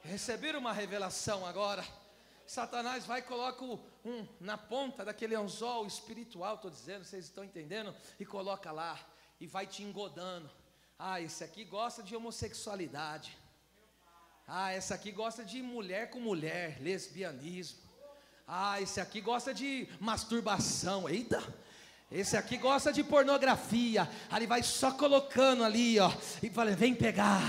Receberam uma revelação agora. Satanás vai e coloca na ponta daquele anzol espiritual, estou dizendo, vocês estão entendendo? E coloca lá. E vai te engodando. Esse aqui gosta de homossexualidade. Esse aqui gosta de mulher com mulher, lesbianismo. Esse aqui gosta de masturbação. Eita! Esse aqui gosta de pornografia. Aí vai só colocando ali, ó. E fala, vem pegar.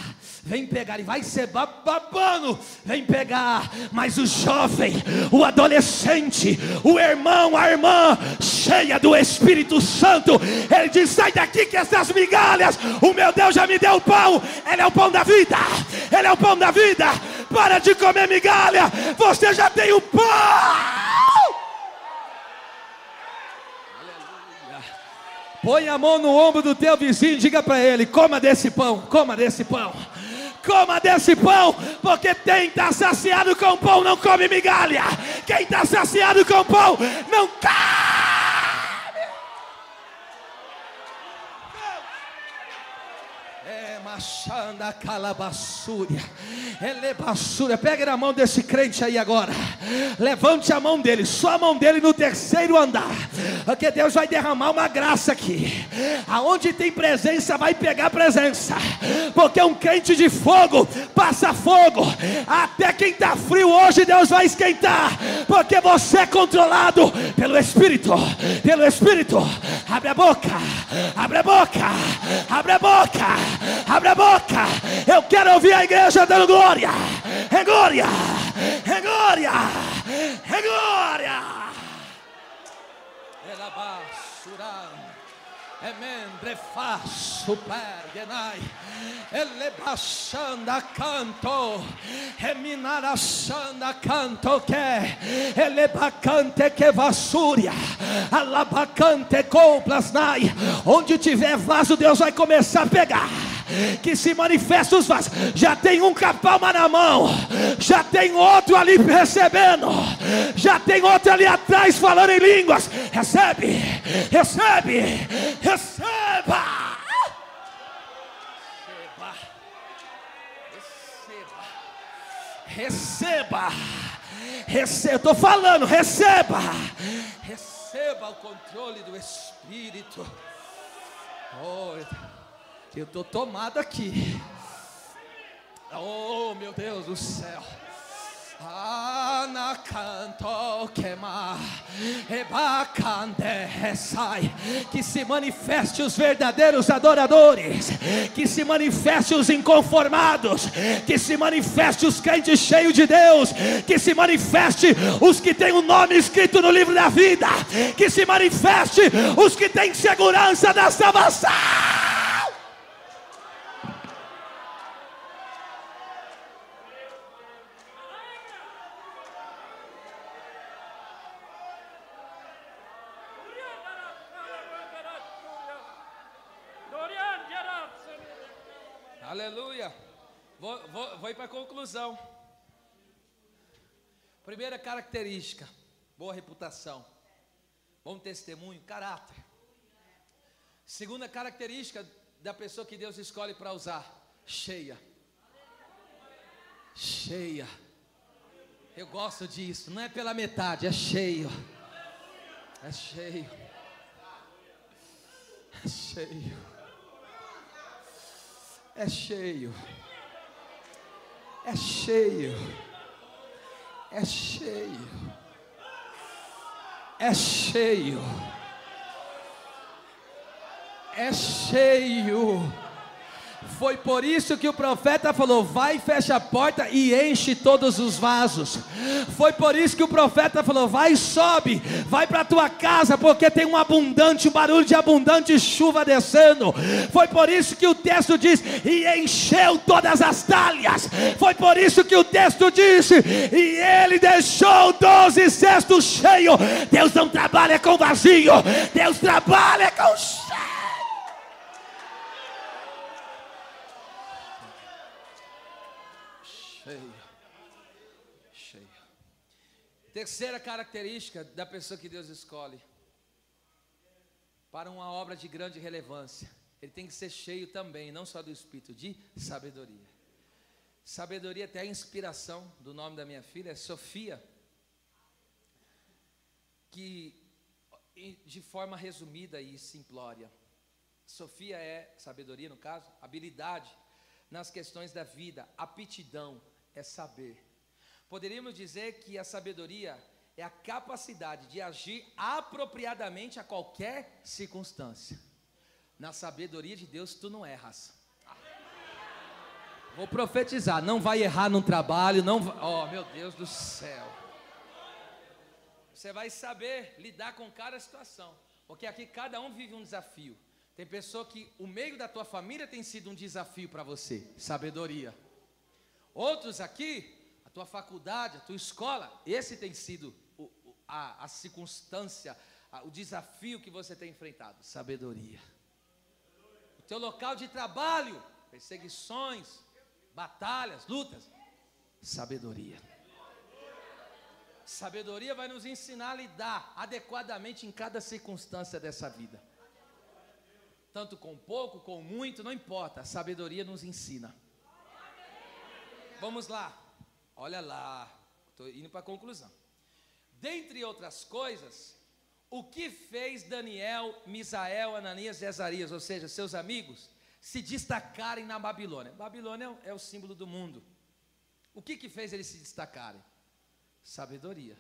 E vai ser babando. Vem pegar. Mas o jovem, o adolescente, o irmão, a irmã, cheia do Espírito Santo, ele diz, sai daqui que essas migalhas, o meu Deus já me deu o pão. Ele é o pão da vida. Ele é o pão da vida. Para de comer migalha. Você já tem o pão. Põe a mão no ombro do teu vizinho e diga para ele, coma desse pão, coma desse pão. Coma desse pão, porque quem está saciado com pão não come migalha. Quem está saciado com pão não come. Machanda calabassúria, elebassúria. Pega na mão desse crente aí agora. Levante a mão dele, só a mão dele no terceiro andar, porque Deus vai derramar uma graça aqui. Aonde tem presença, vai pegar presença, porque um crente de fogo passa fogo. Até quem está frio hoje, Deus vai esquentar, porque você é controlado pelo Espírito. Pelo Espírito. Abre a boca, abre a boca, abre a boca, abre a boca. Eu quero ouvir a igreja dando glória. É glória, é glória, é glória. Ela basura. Emendre fa super genai. Ele baixanda canto. Eminara xanda canto que. Ele bacante que vassúria. Alabacante complasnai. Onde tiver vaso, Deus vai começar a pegar. Que se manifesta os vasos. Já tem um com a palma na mão, já tem outro ali recebendo, já tem outro ali atrás falando em línguas. Recebe, recebe, receba. Receba, receba, estou falando, receba, receba o controle do Espírito. Oh, eu estou tomado aqui. Oh, meu Deus do céu. Que se manifeste os verdadeiros adoradores, que se manifeste os inconformados, que se manifeste os crentes cheios de Deus, que se manifeste os que têm o nome escrito no livro da vida, que se manifeste os que têm segurança da salvação. Vou ir para a conclusão. Primeira característica, boa reputação. Bom testemunho, caráter. Segunda característica da pessoa que Deus escolhe para usar, cheia. Cheia. Eu gosto disso, não é pela metade, é cheio. É cheio. É cheio. É cheio. É cheio. É cheio. É cheio. É cheio. Foi por isso que o profeta falou: vai, fecha a porta e enche todos os vasos. Foi por isso que o profeta falou: vai, sobe, vai para a tua casa, porque tem um barulho de abundante chuva descendo. Foi por isso que o texto diz: e encheu todas as talhas. Foi por isso que o texto disse: e ele deixou 12 cestos cheios. Deus não trabalha com vazio, Deus trabalha com cheio. Cheio. Terceira característica da pessoa que Deus escolhe para uma obra de grande relevância: ele tem que ser cheio também, não só do Espírito, de sabedoria. Sabedoria, até a inspiração do nome da minha filha é Sofia, que de forma resumida e simplória, Sofia é sabedoria, no caso, habilidade nas questões da vida, aptidão é saber. Poderíamos dizer que a sabedoria é a capacidade de agir apropriadamente a qualquer circunstância. Na sabedoria de Deus tu não erras. Vou profetizar, não vai errar no trabalho, não vai, oh meu Deus do céu. Você vai saber lidar com cada situação, porque aqui cada um vive um desafio. Tem pessoa que o meio da tua família tem sido um desafio para você, sabedoria. Outros aqui, a tua faculdade, a tua escola, esse tem sido a circunstância, o desafio que você tem enfrentado, sabedoria. O teu local de trabalho, perseguições, batalhas, lutas, sabedoria. Sabedoria vai nos ensinar a lidar adequadamente em cada circunstância dessa vida. Tanto com pouco, com muito, não importa, a sabedoria nos ensina. Vamos lá, olha lá, estou indo para a conclusão. Dentre outras coisas, o que fez Daniel, Misael, Ananias e Azarias, ou seja, seus amigos, se destacarem na Babilônia? Babilônia é o símbolo do mundo. O que fez eles se destacarem? Sabedoria.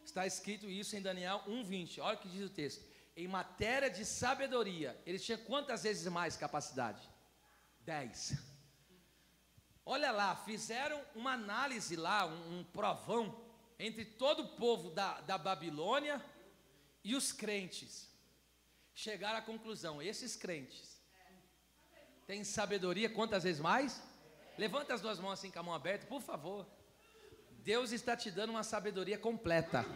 Está escrito isso em Daniel 1:20, olha o que diz o texto. Em matéria de sabedoria, eles tinham quantas vezes mais capacidade? 10. Olha lá, fizeram uma análise lá, um provão entre todo o povo da Babilônia e os crentes. Chegaram à conclusão: esses crentes têm sabedoria quantas vezes mais? Levanta as duas mãos assim com a mão aberta, por favor. Deus está te dando uma sabedoria completa.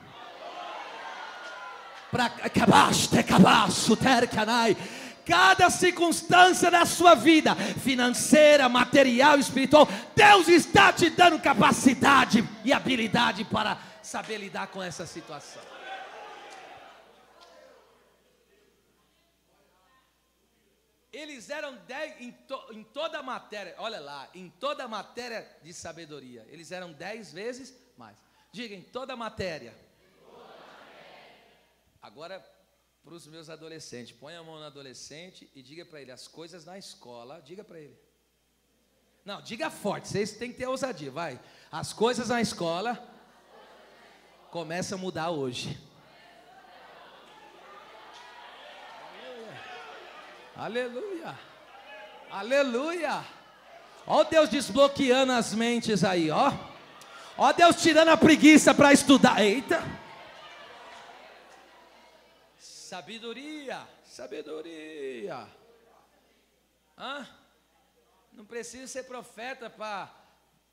Cada circunstância da sua vida, financeira, material, espiritual, Deus está te dando capacidade e habilidade para saber lidar com essa situação. Eles eram 10 em toda a matéria, olha lá, em toda a matéria de sabedoria, eles eram 10 vezes mais. Diga, em toda a matéria. Agora, para os meus adolescentes, põe a mão no adolescente e diga para ele, as coisas na escola, diga para ele. Não, diga forte, vocês têm que ter ousadia, vai. As coisas na escola começam a mudar hoje. Aleluia, aleluia. Ó Deus desbloqueando as mentes aí, ó. Ó Deus tirando a preguiça para estudar. Eita. Sabedoria, sabedoria. Não precisa ser profeta para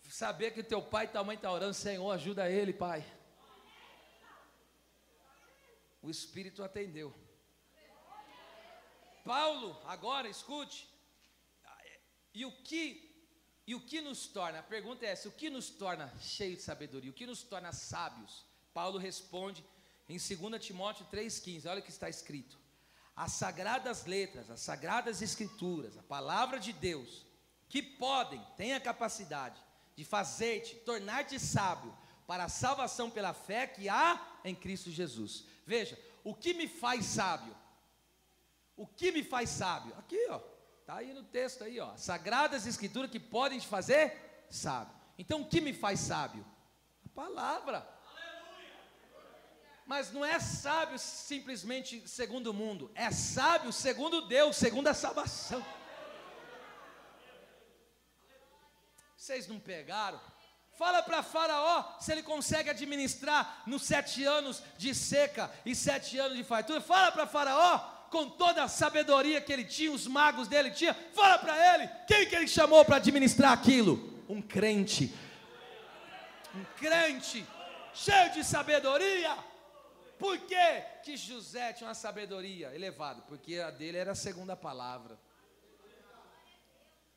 saber que teu pai e tua mãe estão orando. Senhor, ajuda ele, Pai. O Espírito atendeu. Paulo, agora escute. E o que E o que nos torna, a pergunta é essa, o que nos torna cheios de sabedoria? O que nos torna sábios? Paulo responde em 2 Timóteo 3,15, olha o que está escrito. As sagradas letras, as sagradas escrituras, a palavra de Deus, que têm a capacidade de fazer-te, tornar-te sábio, para a salvação pela fé que há em Cristo Jesus. Veja, o que me faz sábio? O que me faz sábio? Aqui, ó, está aí no texto aí, ó, sagradas escrituras que podem te fazer sábio. Então, o que me faz sábio? A palavra. Mas não é sábio simplesmente segundo o mundo, é sábio segundo Deus, segundo a salvação. Vocês não pegaram? Fala para Faraó se ele consegue administrar nos 7 anos de seca e 7 anos de fartura. Fala para Faraó, com toda a sabedoria que ele tinha, os magos dele tinham. Fala para ele, quem que ele chamou para administrar aquilo? Um crente cheio de sabedoria. Por que José tinha uma sabedoria elevada? Porque a dele era a segunda palavra.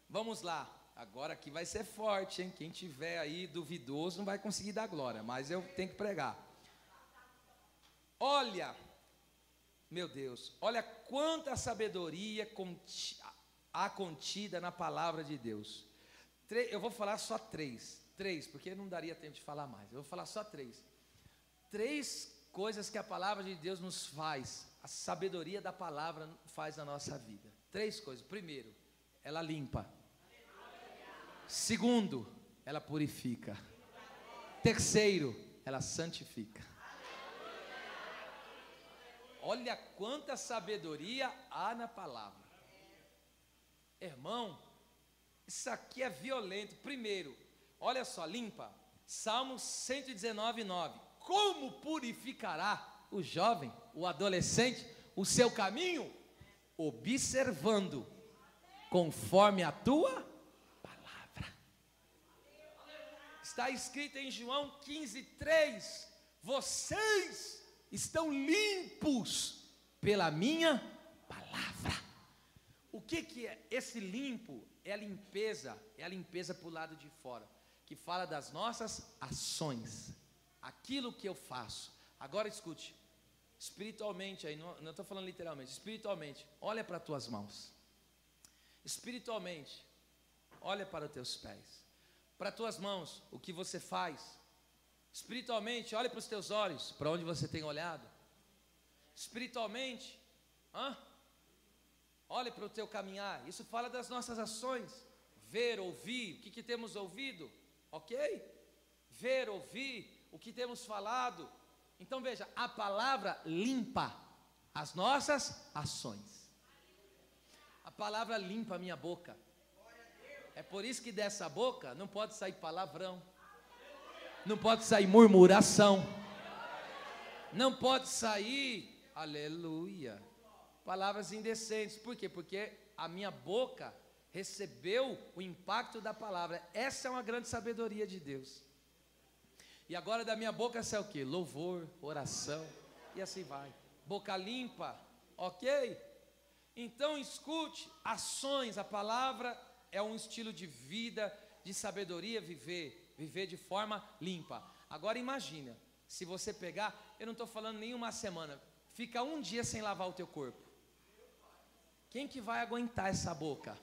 Vamos lá. Agora aqui vai ser forte, hein? Quem tiver aí duvidoso não vai conseguir dar glória, mas eu tenho que pregar. Olha, meu Deus, olha quanta sabedoria há contida na palavra de Deus. Eu vou falar só três, porque não daria tempo de falar mais. Eu vou falar só três. 3 coisas que a palavra de Deus nos faz, a sabedoria da palavra faz na nossa vida. 3 coisas. Primeiro, ela limpa. Segundo, ela purifica. Terceiro, ela santifica. Olha quanta sabedoria há na palavra. Irmão, isso aqui é violento. Primeiro, olha só, limpa. Salmos 119:9. Como purificará o jovem, o adolescente, o seu caminho? Observando, conforme a tua. Está escrito em João 15:3, vocês estão limpos pela minha palavra. O que é esse limpo? É a limpeza para o lado de fora, que fala das nossas ações, aquilo que eu faço. Agora escute, espiritualmente, aí não estou falando literalmente, espiritualmente, olha para as tuas mãos, espiritualmente, olha para os teus pés. Para as tuas mãos, o que você faz. Espiritualmente, olhe para os teus olhos, para onde você tem olhado. Espiritualmente, olhe para o teu caminhar. Isso fala das nossas ações. Ver, ouvir, o que temos ouvido, ok? Ver, ouvir, o que temos falado. Então veja, a palavra limpa as nossas ações. A palavra limpa a minha boca. É por isso que dessa boca não pode sair palavrão, não pode sair murmuração, não pode sair, aleluia, palavras indecentes. Por quê? Porque a minha boca recebeu o impacto da palavra. Essa é uma grande sabedoria de Deus. E agora da minha boca sai o quê? Louvor, oração, e assim vai. Boca limpa, ok? Então escute, ações, a palavra é um estilo de vida, de sabedoria, viver de forma limpa. Agora imagina, se você pegar, eu não estou falando nem uma semana, fica um dia sem lavar o teu corpo. Quem que vai aguentar essa boca?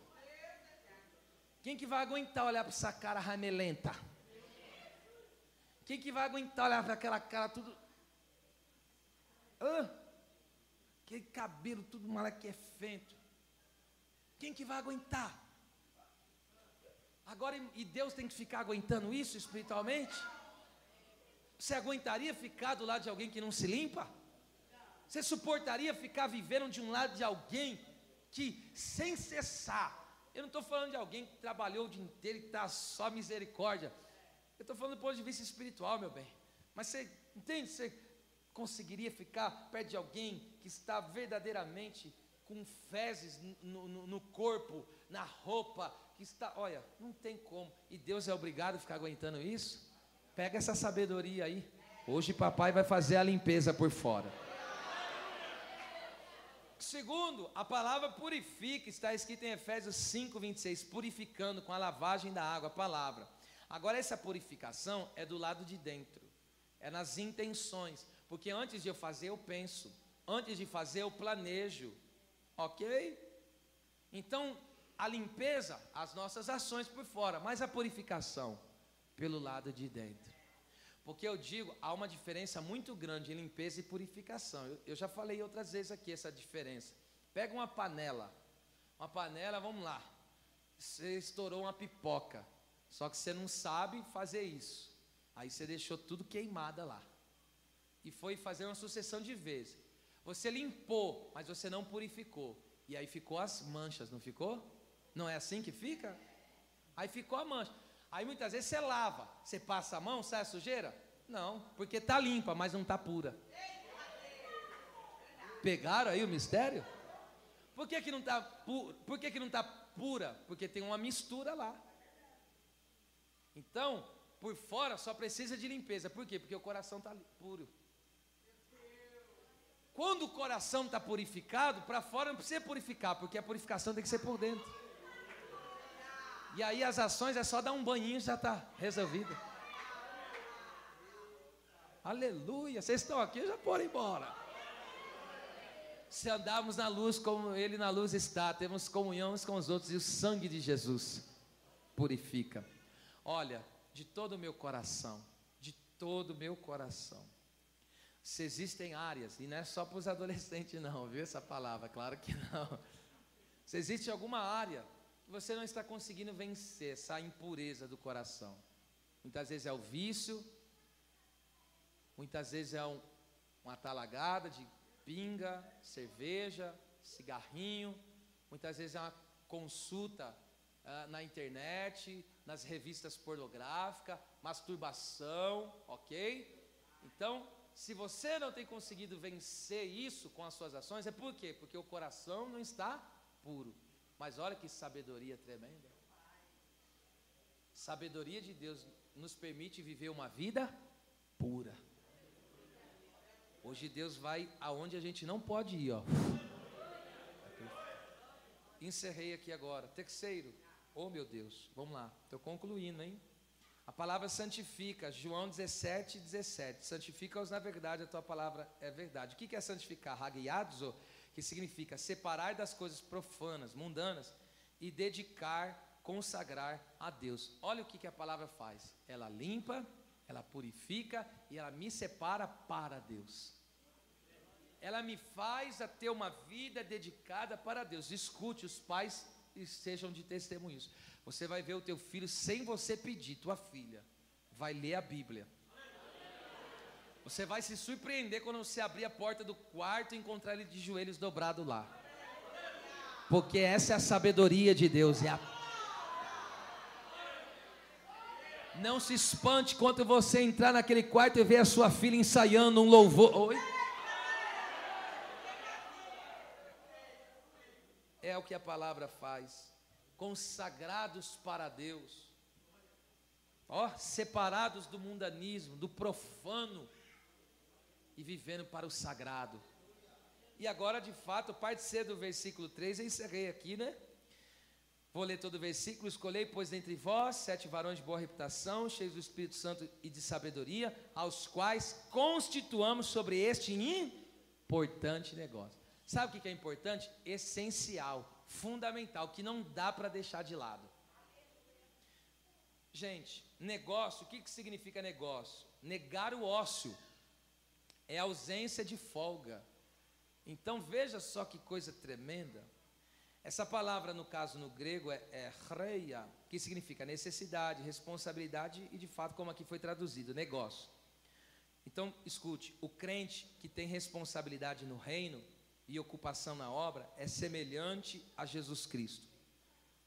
Quem que vai aguentar olhar para essa cara ramelenta? Quem que vai aguentar olhar para aquela cara tudo... aquele cabelo tudo malaquefento? Quem que vai aguentar? Agora, e Deus tem que ficar aguentando isso espiritualmente? Você aguentaria ficar do lado de alguém que não se limpa? Você suportaria ficar vivendo de um lado de alguém que, sem cessar, eu não estou falando de alguém que trabalhou o dia inteiro e está só misericórdia, eu estou falando do ponto de vista espiritual, meu bem. Mas você entende? Você conseguiria ficar perto de alguém que está verdadeiramente com fezes no corpo, na roupa, que está, olha, não tem como, e Deus é obrigado a ficar aguentando isso? Pega essa sabedoria aí, hoje papai vai fazer a limpeza por fora. Segundo, a palavra purifica, está escrito em Efésios 5:26, purificando com a lavagem da água, a palavra. Agora essa purificação é do lado de dentro, é nas intenções, porque antes de eu fazer eu penso, antes de fazer eu planejo, ok? Então a limpeza, as nossas ações por fora, mas a purificação pelo lado de dentro. Porque eu digo, há uma diferença muito grande em limpeza e purificação. Eu já falei outras vezes aqui essa diferença. Pega uma panela, vamos lá, você estourou uma pipoca, só que você não sabe fazer isso. Aí você deixou tudo queimada lá. E foi fazer uma sucessão de vezes. Você limpou, mas você não purificou. E aí ficou as manchas, não ficou? Não é assim que fica? Aí ficou a mancha. Aí muitas vezes você lava, você passa a mão, sai a sujeira? Não, porque está limpa, mas não está pura. Pegaram aí o mistério? Por que não está pura? Porque tem uma mistura lá. Então, por fora só precisa de limpeza. Por quê? Porque o coração está puro. Quando o coração está purificado, para fora não precisa purificar, porque a purificação tem que ser por dentro. E aí as ações é só dar um banhinho e já está resolvido. Aleluia, vocês estão aqui, já foram embora. Se andarmos na luz como Ele na luz está, temos comunhão uns com os outros, e o sangue de Jesus purifica. Olha, de todo o meu coração, se existem áreas, e não é só para os adolescentes não, viu essa palavra, claro que não. Se existe alguma área que você não está conseguindo vencer, essa impureza do coração, muitas vezes é o vício, muitas vezes é uma talagada de pinga, cerveja, cigarrinho, muitas vezes é uma consulta na internet, nas revistas pornográficas, masturbação, ok? Então, se você não tem conseguido vencer isso com as suas ações, é por quê? Porque o coração não está puro. Mas olha que sabedoria tremenda. Sabedoria de Deus nos permite viver uma vida pura. Hoje Deus vai aonde a gente não pode ir, ó. Encerrei aqui agora. Terceiro, oh meu Deus, vamos lá, estou concluindo, hein? A palavra santifica, João 17:17. Santifica-os na verdade, a tua palavra é verdade. O que é santificar? Hagiadzo, que significa separar das coisas profanas, mundanas, e dedicar, consagrar a Deus. Olha o que a palavra faz. Ela limpa, ela purifica e ela me separa para Deus. Ela me faz a ter uma vida dedicada para Deus. Escute, os pais sejam de testemunhos. Você vai ver o teu filho sem você pedir, tua filha vai ler a Bíblia. Você vai se surpreender quando você abrir a porta do quarto e encontrar ele de joelhos dobrados lá. Porque essa é a sabedoria de Deus. Não se espante quando você entrar naquele quarto e ver a sua filha ensaiando um louvor. Oi? É o que a palavra faz. Consagrados para Deus. Separados do mundanismo, do profano, e vivendo para o sagrado. E agora, de fato, parte C do versículo 3, eu encerrei aqui, né? Vou ler todo o versículo. Escolhei, pois, dentre vós 7 varões de boa reputação, cheios do Espírito Santo e de sabedoria, aos quais constituamos sobre este importante negócio. Sabe o que é importante? Essencial, fundamental, que não dá para deixar de lado. Gente, negócio, o que significa negócio? Negar o ócio é ausência de folga. Então veja só que coisa tremenda. Essa palavra, no caso no grego, é chreia, que significa necessidade, responsabilidade e de fato, como aqui foi traduzido, negócio. Então escute, o crente que tem responsabilidade no reino e ocupação na obra é semelhante a Jesus Cristo.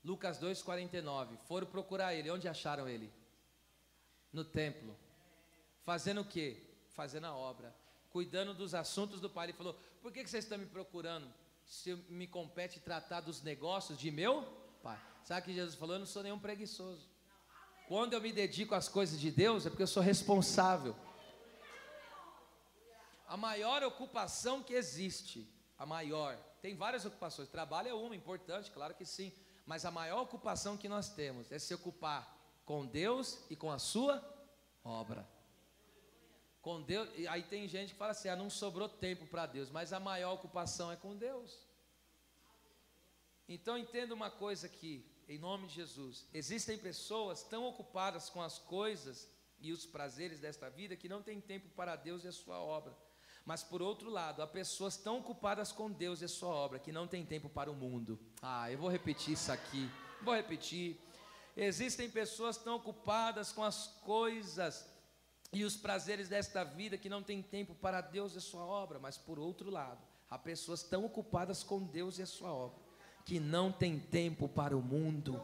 Lucas 2,49, foram procurar ele, onde acharam ele? No templo. Fazendo o quê? Fazendo a obra, cuidando dos assuntos do Pai. Ele falou, por que vocês estão me procurando? Se me compete tratar dos negócios de meu Pai. Sabe o que Jesus falou? Eu não sou nenhum preguiçoso. Quando eu me dedico às coisas de Deus, é porque eu sou responsável. A maior ocupação que existe, a maior, tem várias ocupações. Trabalho é uma, importante, claro que sim. Mas a maior ocupação que nós temos é se ocupar com Deus e com a sua obra. Com Deus, e aí tem gente que fala assim, não sobrou tempo para Deus, mas a maior ocupação é com Deus. Então entenda uma coisa aqui, em nome de Jesus, existem pessoas tão ocupadas com as coisas e os prazeres desta vida que não tem tempo para Deus e a sua obra. Mas por outro lado, há pessoas tão ocupadas com Deus e a sua obra que não tem tempo para o mundo. Eu vou repetir isso aqui, vou repetir. Existem pessoas tão ocupadas com as coisas e os prazeres desta vida que não tem tempo para Deus e a sua obra. Mas por outro lado, há pessoas tão ocupadas com Deus e a sua obra que não tem tempo para o mundo.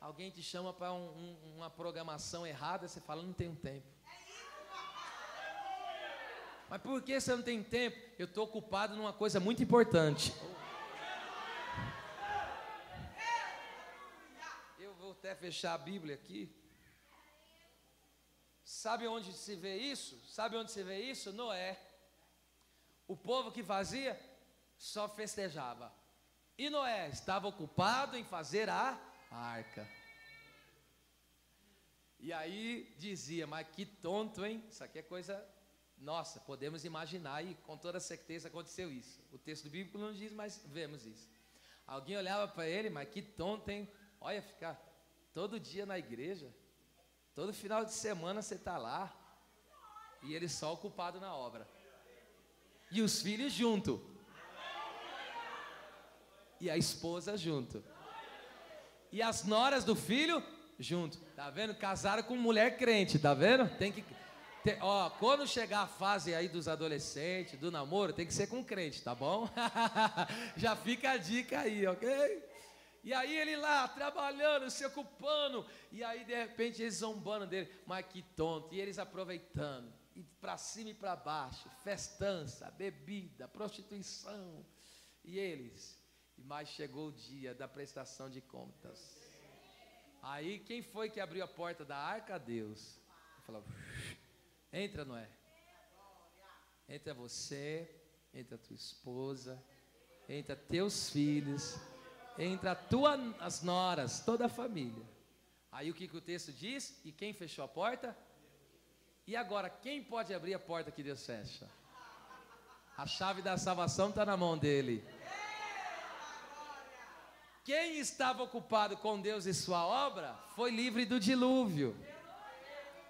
Alguém te chama para uma programação errada, você fala, não tenho tempo. Mas por que você não tem tempo? Eu estou ocupado numa coisa muito importante. Eu vou até fechar a Bíblia aqui. Sabe onde se vê isso? Sabe onde se vê isso? Noé. O povo que fazia só festejava. E Noé estava ocupado em fazer a arca. E aí dizia, mas que tonto, hein? Isso aqui é coisa... Nossa, podemos imaginar, e com toda certeza aconteceu isso. O texto bíblico não diz, mas vemos isso. Alguém olhava para ele, mas que tonto, hein? Olha, ficar todo dia na igreja, todo final de semana você está lá, e ele só ocupado na obra. E os filhos junto. E a esposa junto. E as noras do filho junto. Tá vendo? Casaram com mulher crente, tá vendo? Tem que... quando chegar a fase aí dos adolescentes, do namoro, tem que ser com crente, tá bom? Já fica a dica aí, ok? E aí ele lá, trabalhando, se ocupando, e aí de repente eles zombando dele, mas que tonto, e eles aproveitando, e para cima e para baixo, festança, bebida, prostituição, e eles, mas chegou o dia da prestação de contas. Aí quem foi que abriu a porta da arca? Deus. Ele falou... Entra, Noé. Entra você, entra tua esposa, entra teus filhos, entra as noras, toda a família. Aí o que o texto diz? E quem fechou a porta? E agora, quem pode abrir a porta que Deus fecha? A chave da salvação está na mão dele. Quem estava ocupado com Deus e sua obra, foi livre do dilúvio.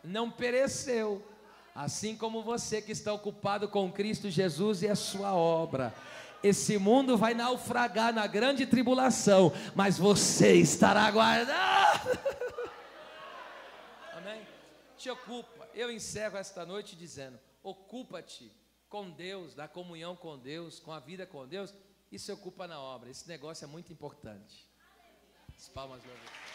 Não pereceu. Assim como você que está ocupado com Cristo Jesus e a sua obra. Esse mundo vai naufragar na grande tribulação, mas você estará guardado. Amém? Te ocupa. Eu encerro esta noite dizendo, ocupa-te com Deus, da comunhão com Deus, com a vida com Deus, e se ocupa na obra. Esse negócio é muito importante. As palmas, meu Deus.